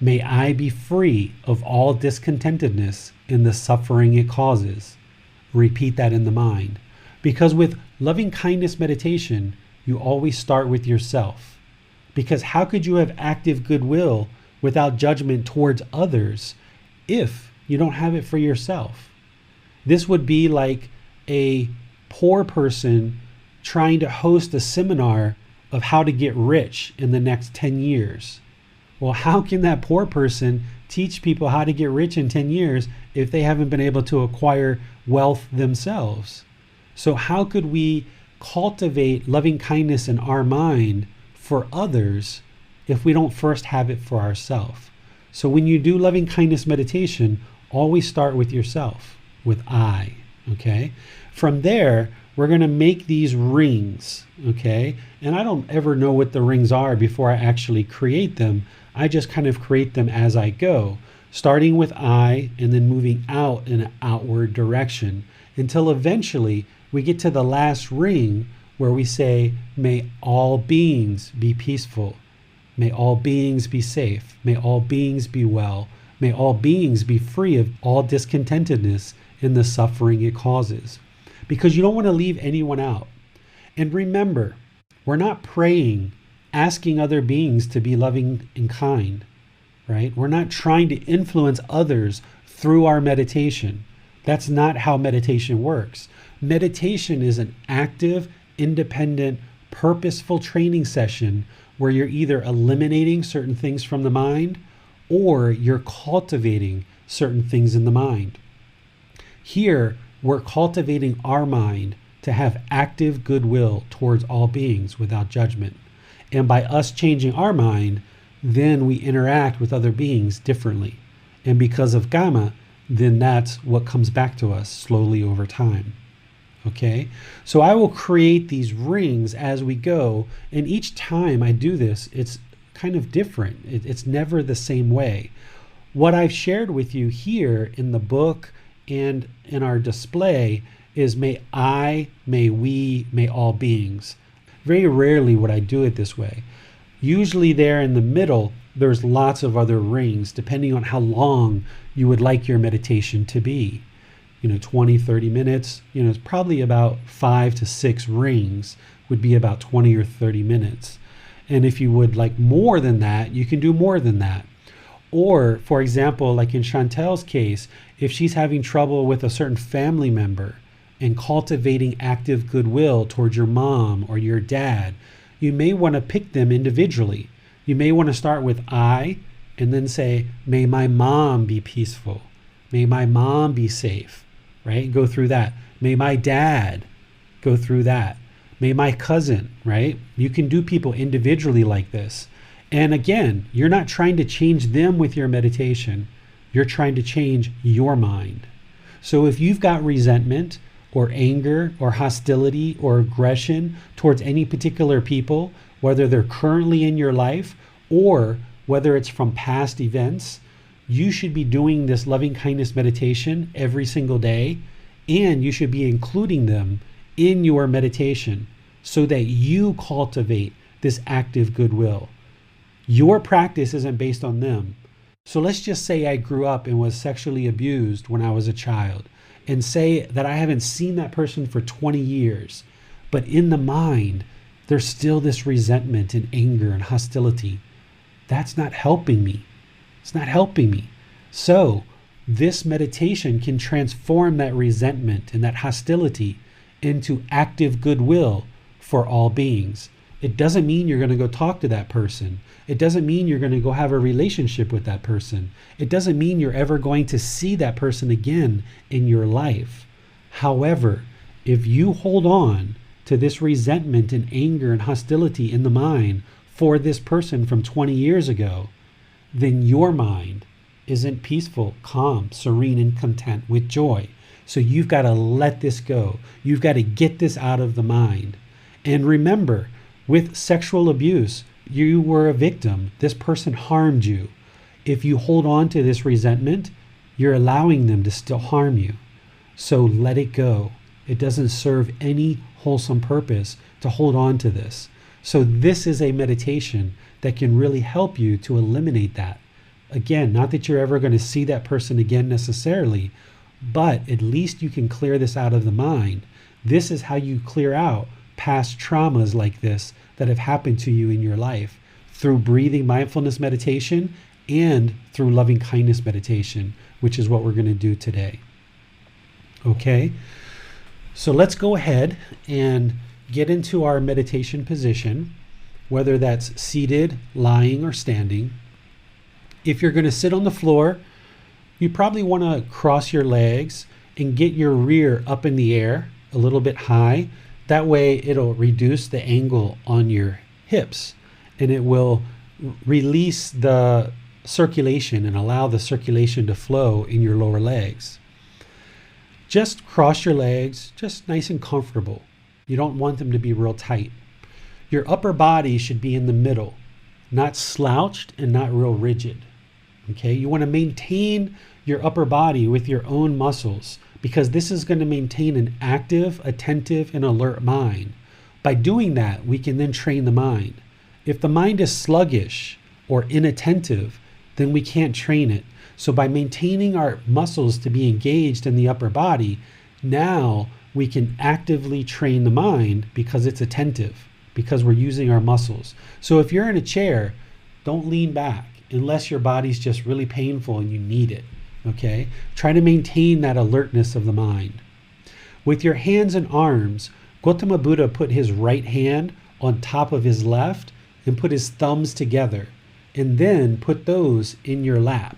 May I be free of all discontentedness in the suffering it causes. Repeat that in the mind. Because with loving kindness meditation, you always start with yourself. Because how could you have active goodwill without judgment towards others if you don't have it for yourself? This would be like a poor person trying to host a seminar of how to get rich in the next 10 years. Well, how can that poor person teach people how to get rich in 10 years if they haven't been able to acquire wealth themselves? So how could we cultivate loving kindness in our mind for others if we don't first have it for ourselves? So when you do loving kindness meditation, always start with yourself, with I, okay? From there, we're going to make these rings, okay? And I don't ever know what the rings are before I actually create them. I just kind of create them as I go, starting with I and then moving out in an outward direction until eventually we get to the last ring where we say, may all beings be peaceful. May all beings be safe. May all beings be well. May all beings be free of all discontentedness in the suffering it causes. Because you don't want to leave anyone out. And remember, we're not praying, asking other beings to be loving and kind, right? We're not trying to influence others through our meditation. That's not how meditation works. Meditation is an active, independent, purposeful training session where you're either eliminating certain things from the mind or you're cultivating certain things in the mind. Here, we're cultivating our mind to have active goodwill towards all beings without judgment. And by us changing our mind, then we interact with other beings differently. And because of Gama, then that's what comes back to us slowly over time. Okay, so I will create these rings as we go, and each time I do this, it's kind of different. It's never the same way. What I've shared with you here in the book and in our display is may I, may we, may all beings. Very rarely would I do it this way. Usually there in the middle, there's lots of other rings, depending on how long you would like your meditation to be. 20, 30 minutes, it's probably about 5 to 6 rings would be about 20 or 30 minutes. And if you would like more than that, you can do more than that. Or, for example, like in Chantel's case, if she's having trouble with a certain family member and cultivating active goodwill towards your mom or your dad, you may want to pick them individually. You may want to start with I and then say, may my mom be peaceful. May my mom be safe, right? Go through that. May my dad, go through that. May my cousin, right? You can do people individually like this. And again, you're not trying to change them with your meditation. You're trying to change your mind. So if you've got resentment or anger or hostility or aggression towards any particular people, whether they're currently in your life or whether it's from past events, you should be doing this loving kindness meditation every single day, and you should be including them in your meditation so that you cultivate this active goodwill. Your practice isn't based on them. So let's just say I grew up and was sexually abused when I was a child, and say that I haven't seen that person for 20 years, but in the mind, there's still this resentment and anger and hostility. That's not helping me. It's not helping me. So this meditation can transform that resentment and that hostility into active goodwill for all beings. It doesn't mean you're going to go talk to that person. It doesn't mean you're going to go have a relationship with that person. It doesn't mean you're ever going to see that person again in your life. However, if you hold on to this resentment and anger and hostility in the mind for this person from 20 years ago, then your mind isn't peaceful, calm, serene, and content with joy. So you've got to let this go. You've got to get this out of the mind. And remember, with sexual abuse, you were a victim. This person harmed you. If you hold on to this resentment, you're allowing them to still harm you. So let it go. It doesn't serve any wholesome purpose to hold on to this. So this is a meditation that can really help you to eliminate that. Again, not that you're ever going to see that person again necessarily, but at least you can clear this out of the mind. This is how you clear out past traumas like this that have happened to you in your life, through breathing mindfulness meditation and through loving kindness meditation, which is what we're going to do today. Okay, so let's go ahead and get into our meditation position, whether that's seated, lying, or standing. If you're going to sit on the floor, you probably want to cross your legs and get your rear up in the air a little bit high. That way it'll reduce the angle on your hips, and it will release the circulation and allow the circulation to flow in your lower legs. Just cross your legs, just nice and comfortable. You don't want them to be real tight. Your upper body should be in the middle, not slouched and not real rigid. Okay, you want to maintain your upper body with your own muscles, because this is going to maintain an active, attentive, and alert mind. By doing that, we can then train the mind. If the mind is sluggish or inattentive, then we can't train it. So by maintaining our muscles to be engaged in the upper body, now we can actively train the mind because it's attentive, because we're using our muscles. So if you're in a chair, don't lean back unless your body's just really painful and you need it. Okay? Try to maintain that alertness of the mind. With your hands and arms, Gotama Buddha put his right hand on top of his left and put his thumbs together, and then put those in your lap.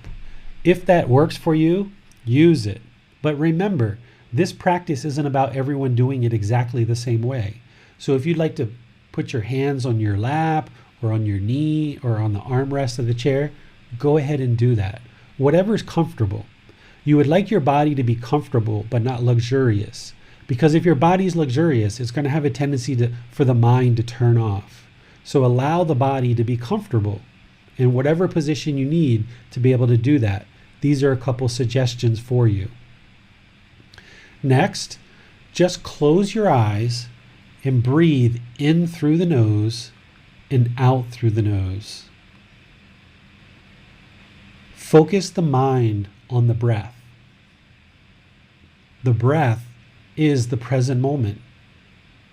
If that works for you, use it. But remember, this practice isn't about everyone doing it exactly the same way. So if you'd like to put your hands on your lap or on your knee or on the armrest of the chair, go ahead and do that. Whatever is comfortable. You would like your body to be comfortable but not luxurious, because if your body is luxurious, it's going to have a tendency for the mind to turn off. So allow the body to be comfortable in whatever position you need to be able to do that. These are a couple suggestions for you. Next, just close your eyes and breathe in through the nose and out through the nose. Focus the mind on the breath. The breath is the present moment,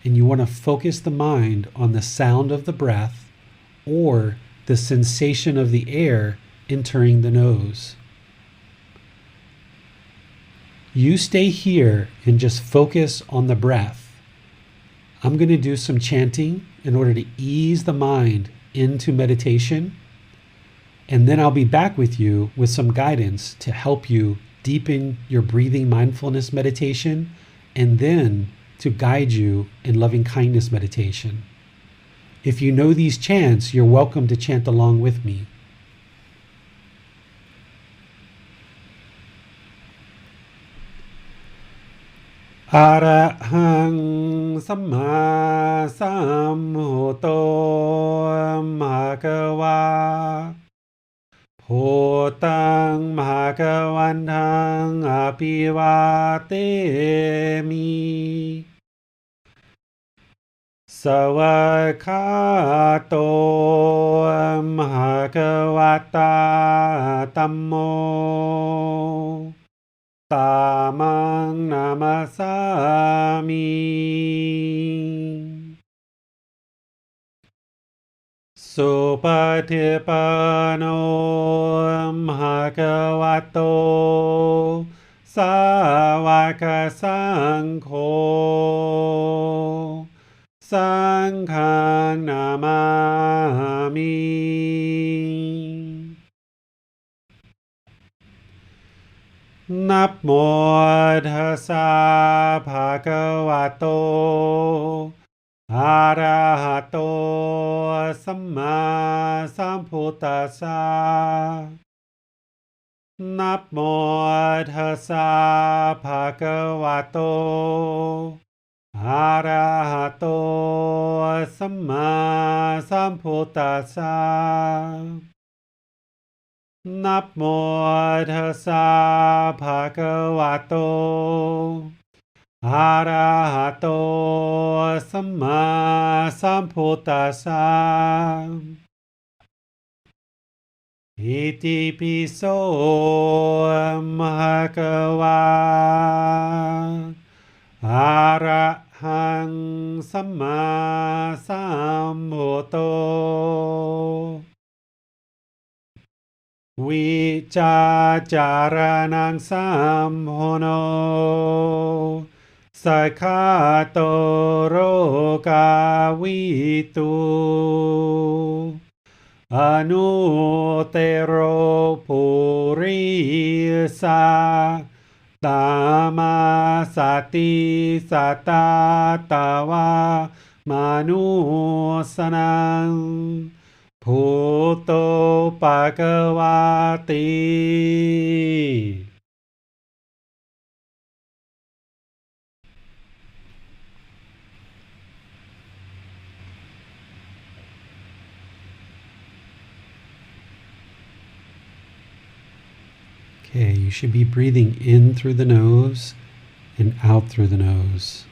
and you want to focus the mind on the sound of the breath or the sensation of the air entering the nose. You stay here and just focus on the breath. I'm going to do some chanting in order to ease the mind into meditation. And then I'll be back with you with some guidance to help you deepen your breathing mindfulness meditation and then to guide you in loving kindness meditation. If you know these chants, you're welcome to chant along with me. Arahang Samma Sambuddho Bhagava Bhutang Bhagavantang Apivatemi Savakato Bhagavata Tammo Tamang Namasami Supatipano Bhagavato Savaka Sangho Sanghang Namami Namo tassa bhagavato arahato samma sambuddhassa. Namo tassa bhagavato arahato samma sambuddhassa. Namo tassa bhagavato arahato samma sambuddhassa. Iti piso bhagava arahang samma sambuddho. Vicacaranang samhono Sakato roka vitu Anutero purisa Tamasati satatawa manusanang Bhuto Bhagavati. Okay, you should be breathing in through the nose and out through the nose.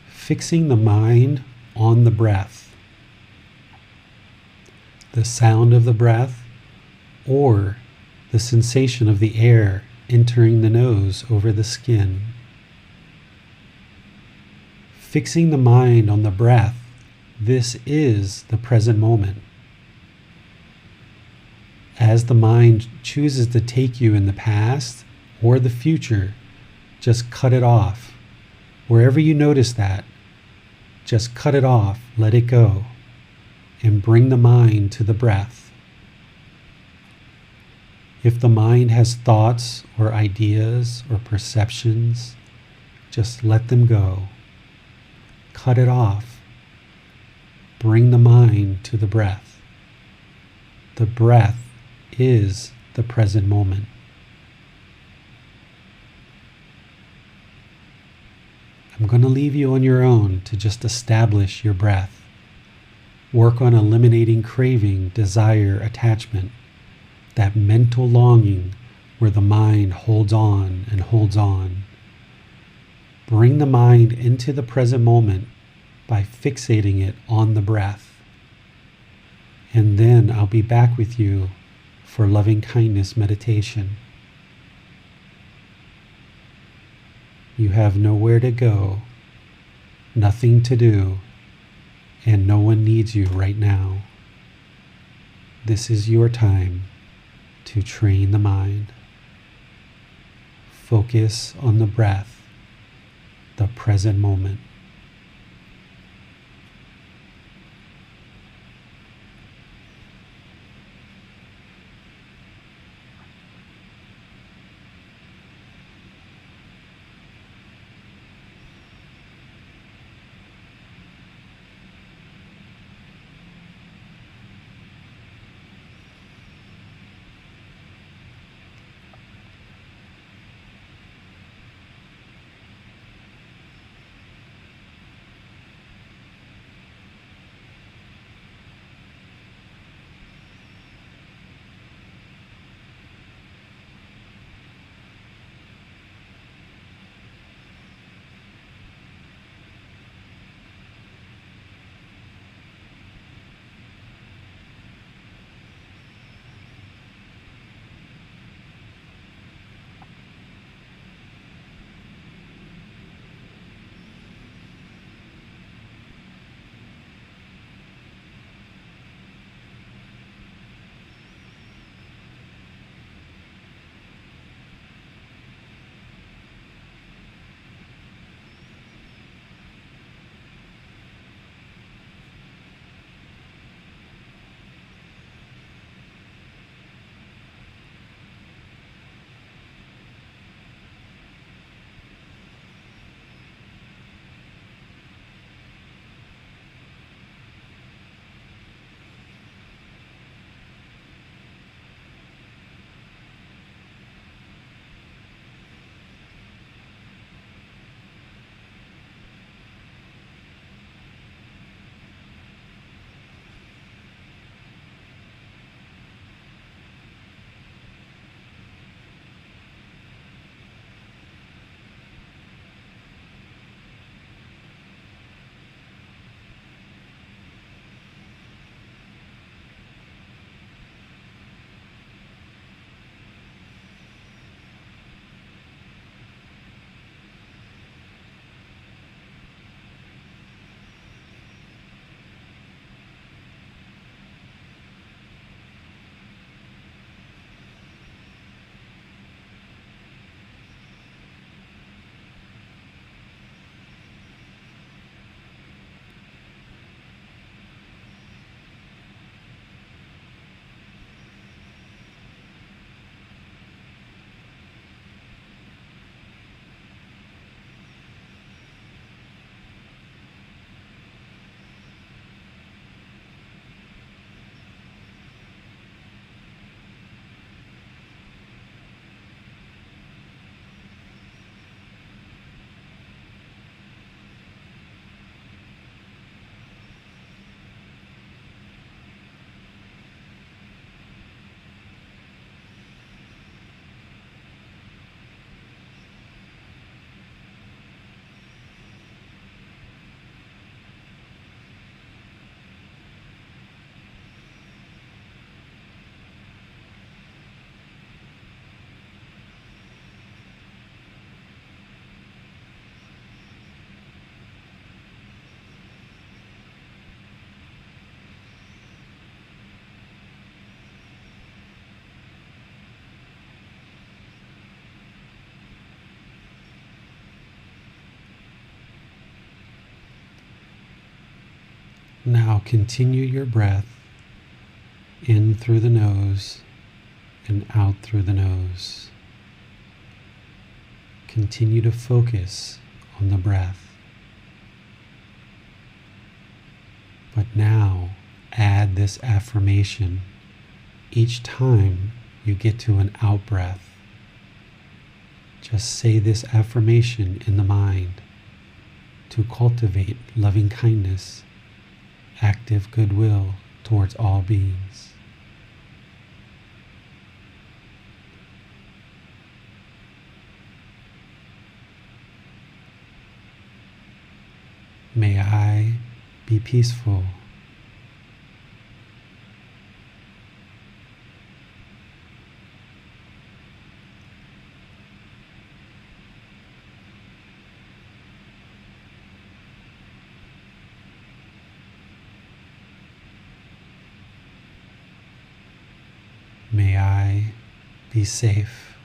Fixing the mind on the breath. The sound of the breath or the sensation of the air entering the nose over the skin. Fixing the mind on the breath, this is the present moment. As the mind chooses to take you in the past or the future, just cut it off. Wherever you notice that, just cut it off, let it go. And bring the mind to the breath. If the mind has thoughts or ideas or perceptions, just let them go. Cut it off. Bring the mind to the breath. The breath is the present moment. I'm going to leave you on your own to just establish your breath. Work on eliminating craving, desire, attachment, that mental longing where the mind holds on and holds on. Bring the mind into the present moment by fixating it on the breath. And then I'll be back with you for loving kindness meditation. You have nowhere to go, nothing to do, and no one needs you right now. This is your time to train the mind. Focus on the breath, the present moment. Now continue your breath in through the nose and out through the nose. Continue to focus on the breath. But now add this affirmation each time you get to an out breath. Just say this affirmation in the mind to cultivate loving kindness, active goodwill towards all beings. May I be peaceful. May I be safe.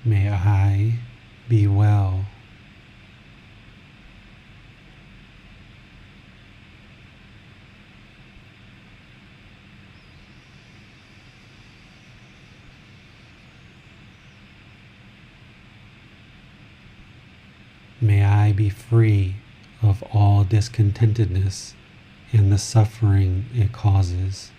May I be well. May I be free of all discontentedness and the suffering it causes.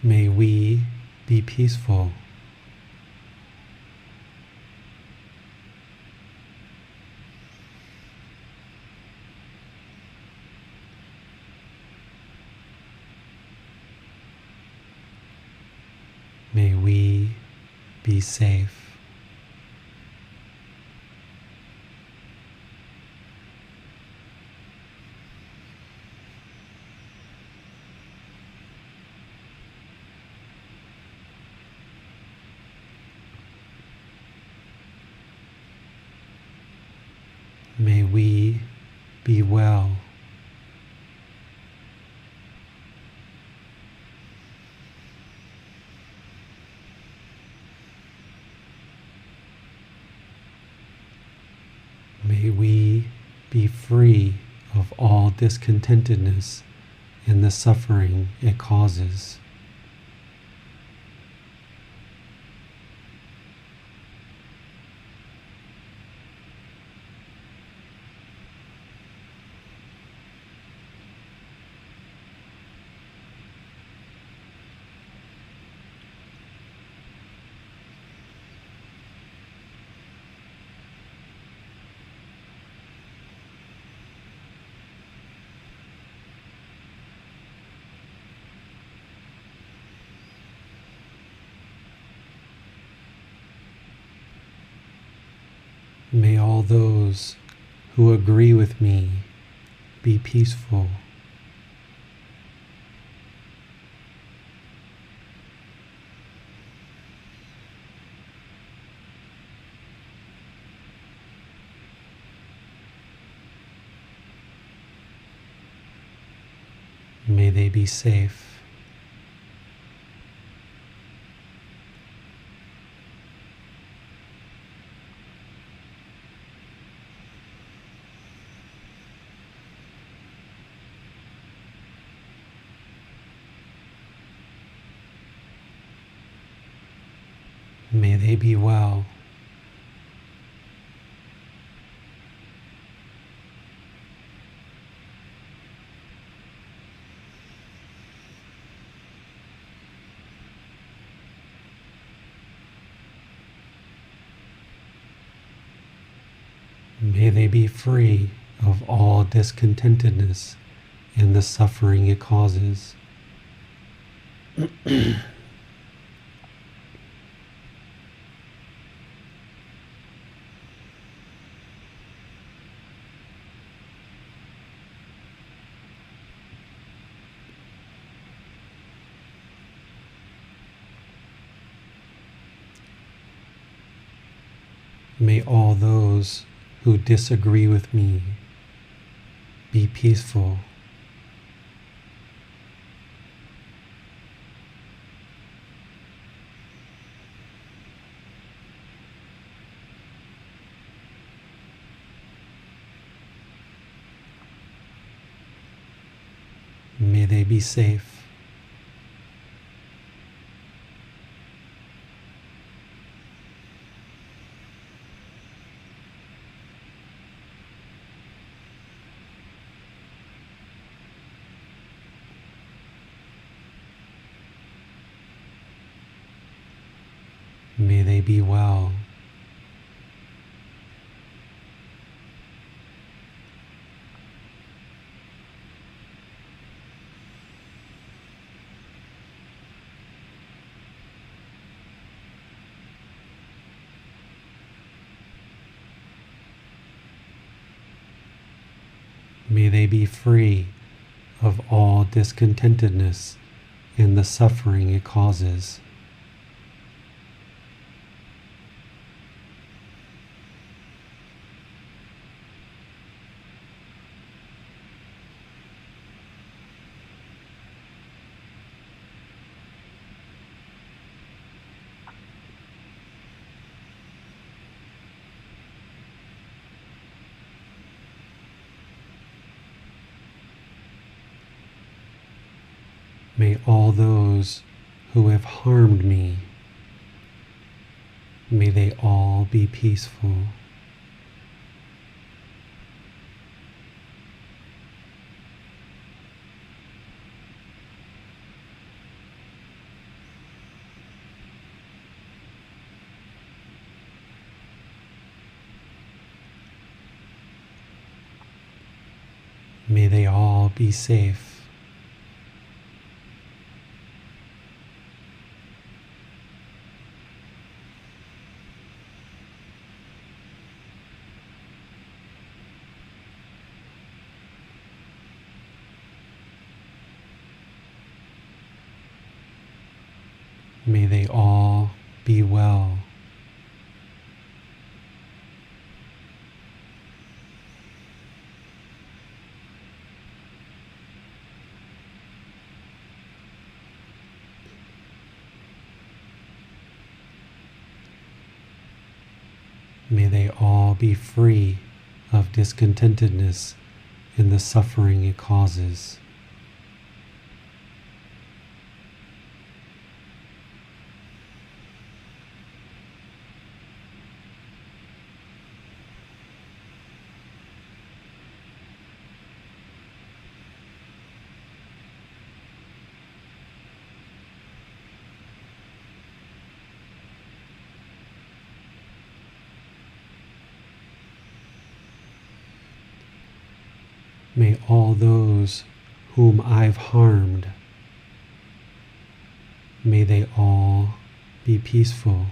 May we be peaceful. May we be safe. May we be well. May we be free of all discontentedness and the suffering it causes. May all those who agree with me be peaceful. May they be safe. May they be well. May they be free of all discontentedness and the suffering it causes. May all those who disagree with me be peaceful. May they be safe. May they be well. May they be free of all discontentedness and the suffering it causes. May all those who have harmed me, may they all be peaceful. May they all be safe. May they all be well. May they all be free of discontentedness and the suffering it causes. May all those whom I've harmed, may they all be peaceful.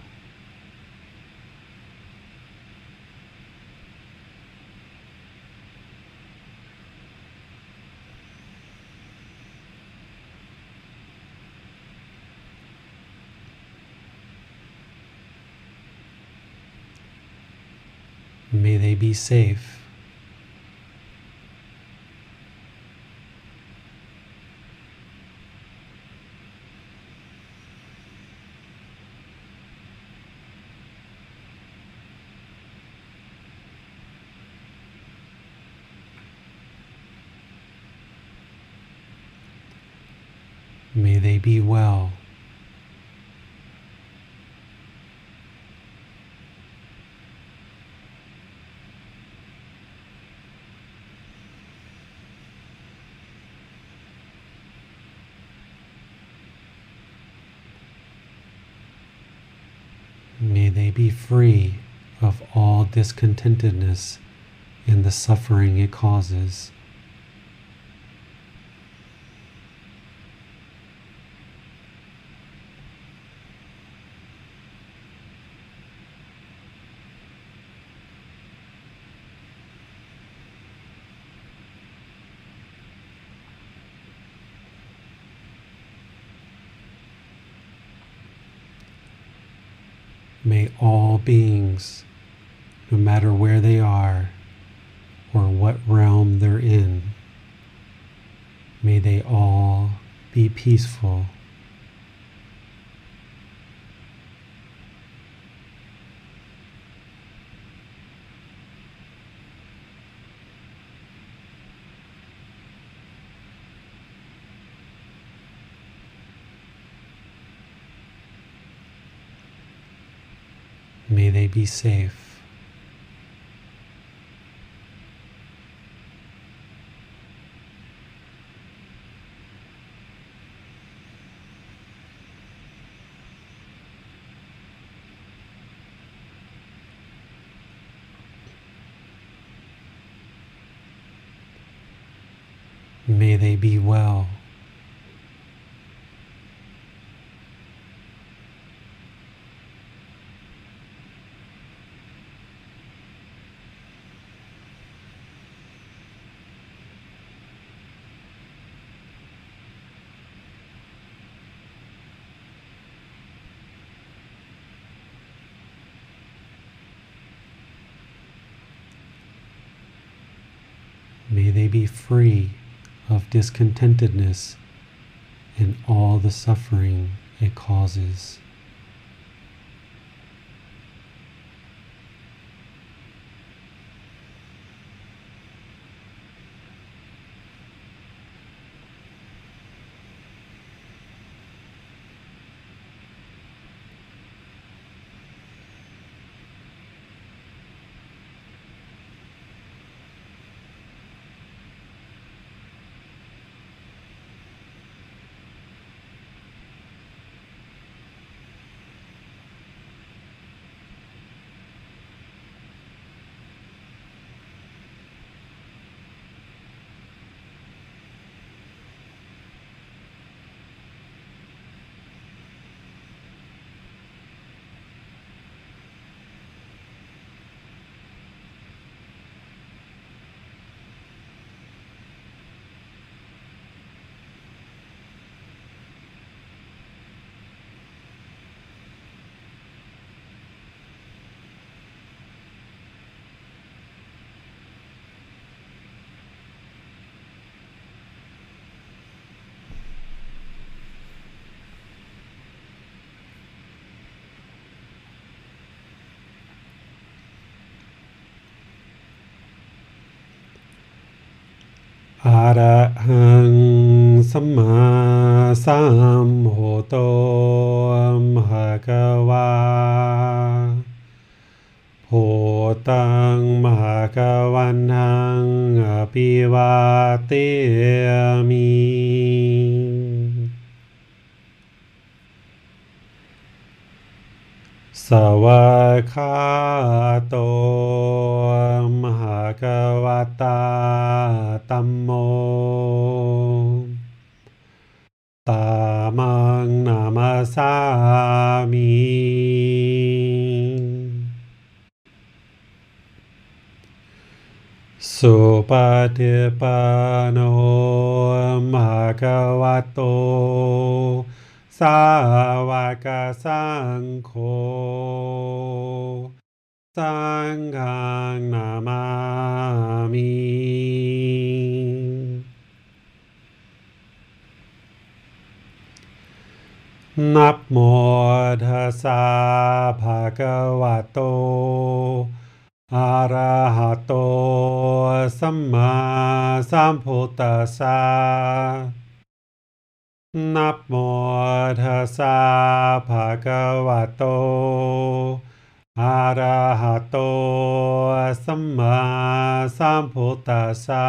May they be safe. May they be well. May they be free of all discontentedness and the suffering it causes. May all beings, no matter where they are or what realm they're in, may they all be peaceful. May they be safe. May they be well. May they be free of discontentedness and all the suffering it causes. Arahang Samma Sambuddho Bhagava Bhutang Bhagavanang Abhivateyami Savakhato Bhagavata Tammo Tamang Namasami Supatipano Bhagavato Sāvaka Saṅkho Saṅghang Namami Namo Tassa Bhagavato Arahato Samma Sambuddhassa Namo Tassa Bhagavato Arahato Samma Sambuddhassa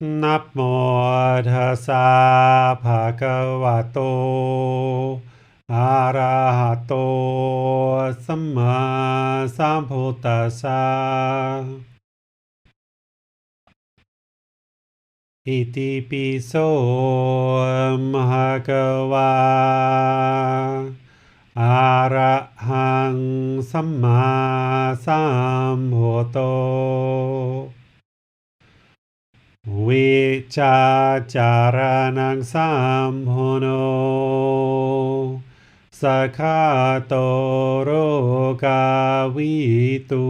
Namo Tassa Bhagavato Arahato Samma Sambuddhassa Iti piso bhagava arahang samma sambuddho vicacaranang sambuddho sakhato rogavitu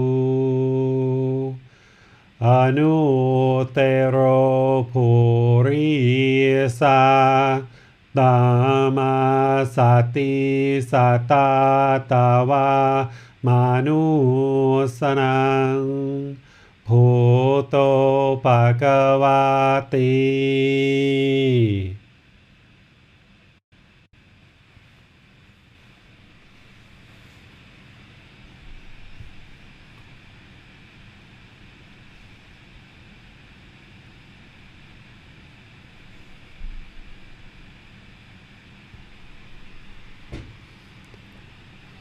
Anuttero purisa Dhammasati satatava manusanang Bhuto Bhagavati.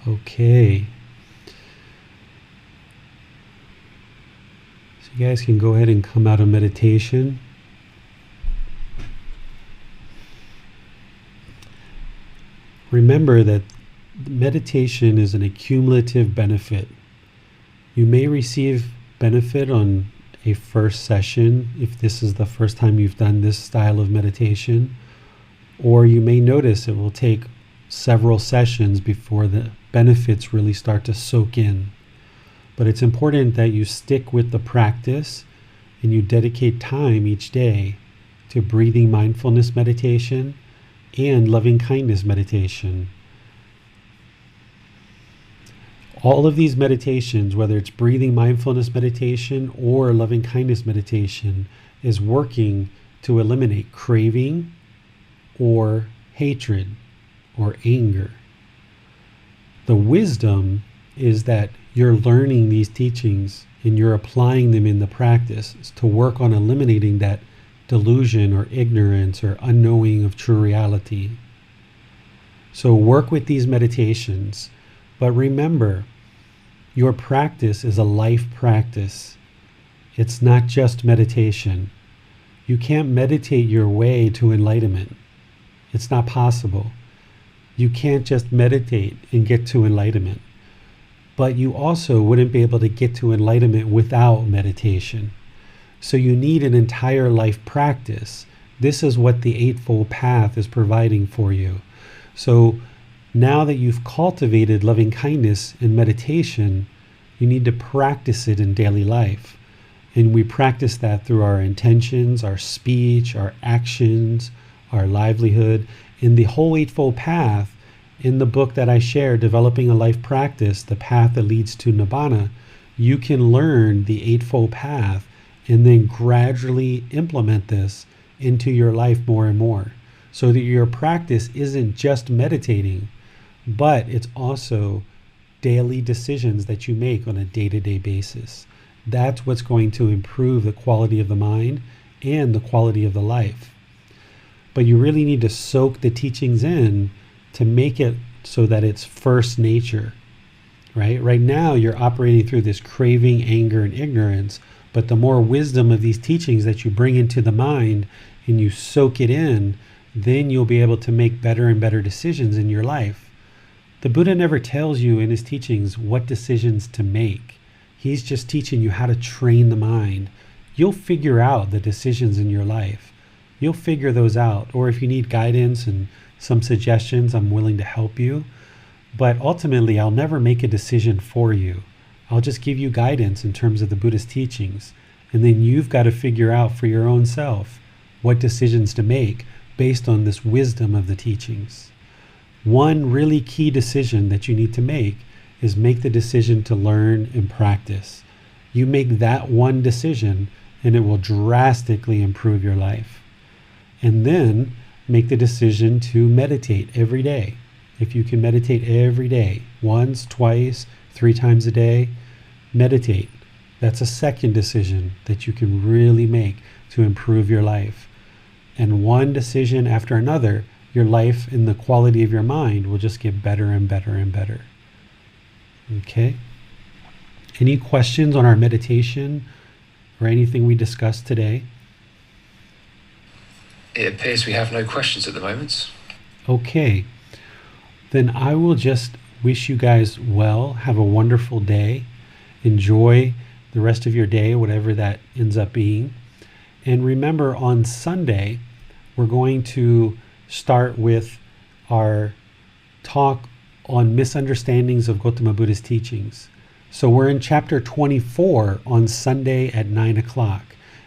Okay. So you guys can go ahead and come out of meditation. Remember that meditation is an accumulative benefit. You may receive benefit on a first session if this is the first time you've done this style of meditation, or you may notice it will take several sessions before the benefits really start to soak in. But it's important that you stick with the practice and you dedicate time each day to breathing mindfulness meditation and loving kindness meditation. All of these meditations, whether it's breathing mindfulness meditation or loving kindness meditation, is working to eliminate craving or hatred or anger. The wisdom is that you're learning these teachings and you're applying them in the practice to work on eliminating that delusion or ignorance or unknowing of true reality. So work with these meditations, but remember, your practice is a life practice. It's not just meditation. You can't meditate your way to enlightenment. It's not possible. You can't just meditate and get to enlightenment. But you also wouldn't be able to get to enlightenment without meditation. So you need an entire life practice. This is what the Eightfold Path is providing for you. So now that you've cultivated loving kindness in meditation, you need to practice it in daily life. And we practice that through our intentions, our speech, our actions, our livelihood. In the whole Eightfold Path, in the book that I share, Developing a Life Practice, The Path That Leads to Nibbana, you can learn the Eightfold Path and then gradually implement this into your life more and more, so that your practice isn't just meditating, but it's also daily decisions that you make on a day-to-day basis. That's what's going to improve the quality of the mind and the quality of the life. But you really need to soak the teachings in to make it so that it's first nature, right? Right now you're operating through this craving, anger, and ignorance, but the more wisdom of these teachings that you bring into the mind and you soak it in, then you'll be able to make better and better decisions in your life. The Buddha never tells you in his teachings what decisions to make. He's just teaching you how to train the mind. You'll figure out the decisions in your life. You'll figure those out. Or if you need guidance and some suggestions, I'm willing to help you. But ultimately, I'll never make a decision for you. I'll just give you guidance in terms of the Buddha's teachings. And then you've got to figure out for your own self what decisions to make based on this wisdom of the teachings. One really key decision that you need to make is make the decision to learn and practice. You make that one decision and it will drastically improve your life. And then make the decision to meditate every day. If you can meditate every day, once, twice, 3 times a day, meditate. That's a second decision that you can really make to improve your life. And one decision after another, your life and the quality of your mind will just get better and better and better. Okay? Any questions on our meditation or anything we discussed today? It appears we have no questions at the moment. Okay. Then I will just wish you guys well. Have a wonderful day. Enjoy the rest of your day, whatever that ends up being. And remember, on Sunday, we're going to start with our talk on misunderstandings of Gotama Buddha's teachings. So we're in chapter 24 on Sunday at 9 o'clock.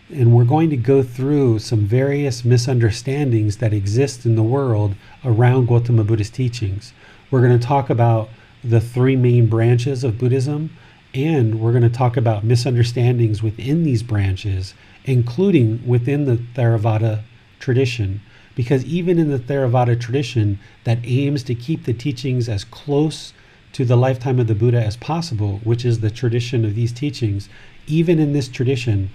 And we're going to go through some various misunderstandings that exist in the world around Gotama Buddha's teachings. We're going to talk about the 3 main branches of Buddhism, and we're going to talk about misunderstandings within these branches, including within the Theravada tradition. Because even in the Theravada tradition that aims to keep the teachings as close to the lifetime of the Buddha as possible, which is the tradition of these teachings, even in this tradition,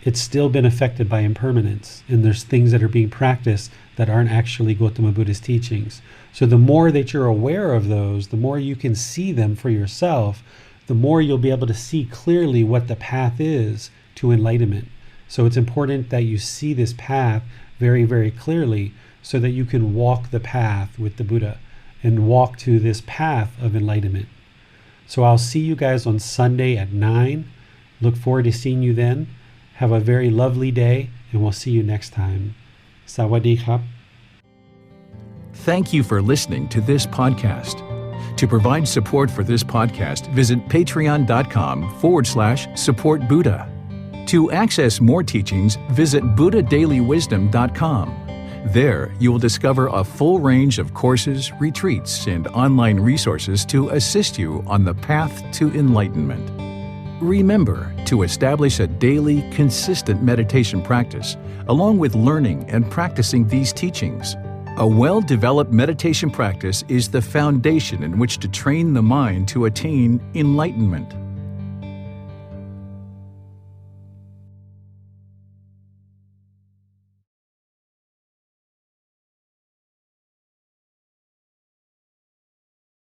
it's still been affected by impermanence, and there's things that are being practiced that aren't actually Gotama Buddha's teachings. So the more that you're aware of those, the more you can see them for yourself, the more you'll be able to see clearly what the path is to enlightenment. So it's important that you see this path very, very clearly so that you can walk the path with the Buddha and walk to this path of enlightenment. So I'll see you guys on Sunday at 9. Look forward to seeing you then. Have a very lovely day, and we'll see you next time. Sawadee krap. Thank you for listening to this podcast. To provide support for this podcast, visit patreon.com/support Buddha. To access more teachings, visit buddhadailywisdom.com. There, you will discover a full range of courses, retreats, and online resources to assist you on the path to enlightenment. Remember to establish a daily, consistent meditation practice, along with learning and practicing these teachings. A well-developed meditation practice is the foundation in which to train the mind to attain enlightenment.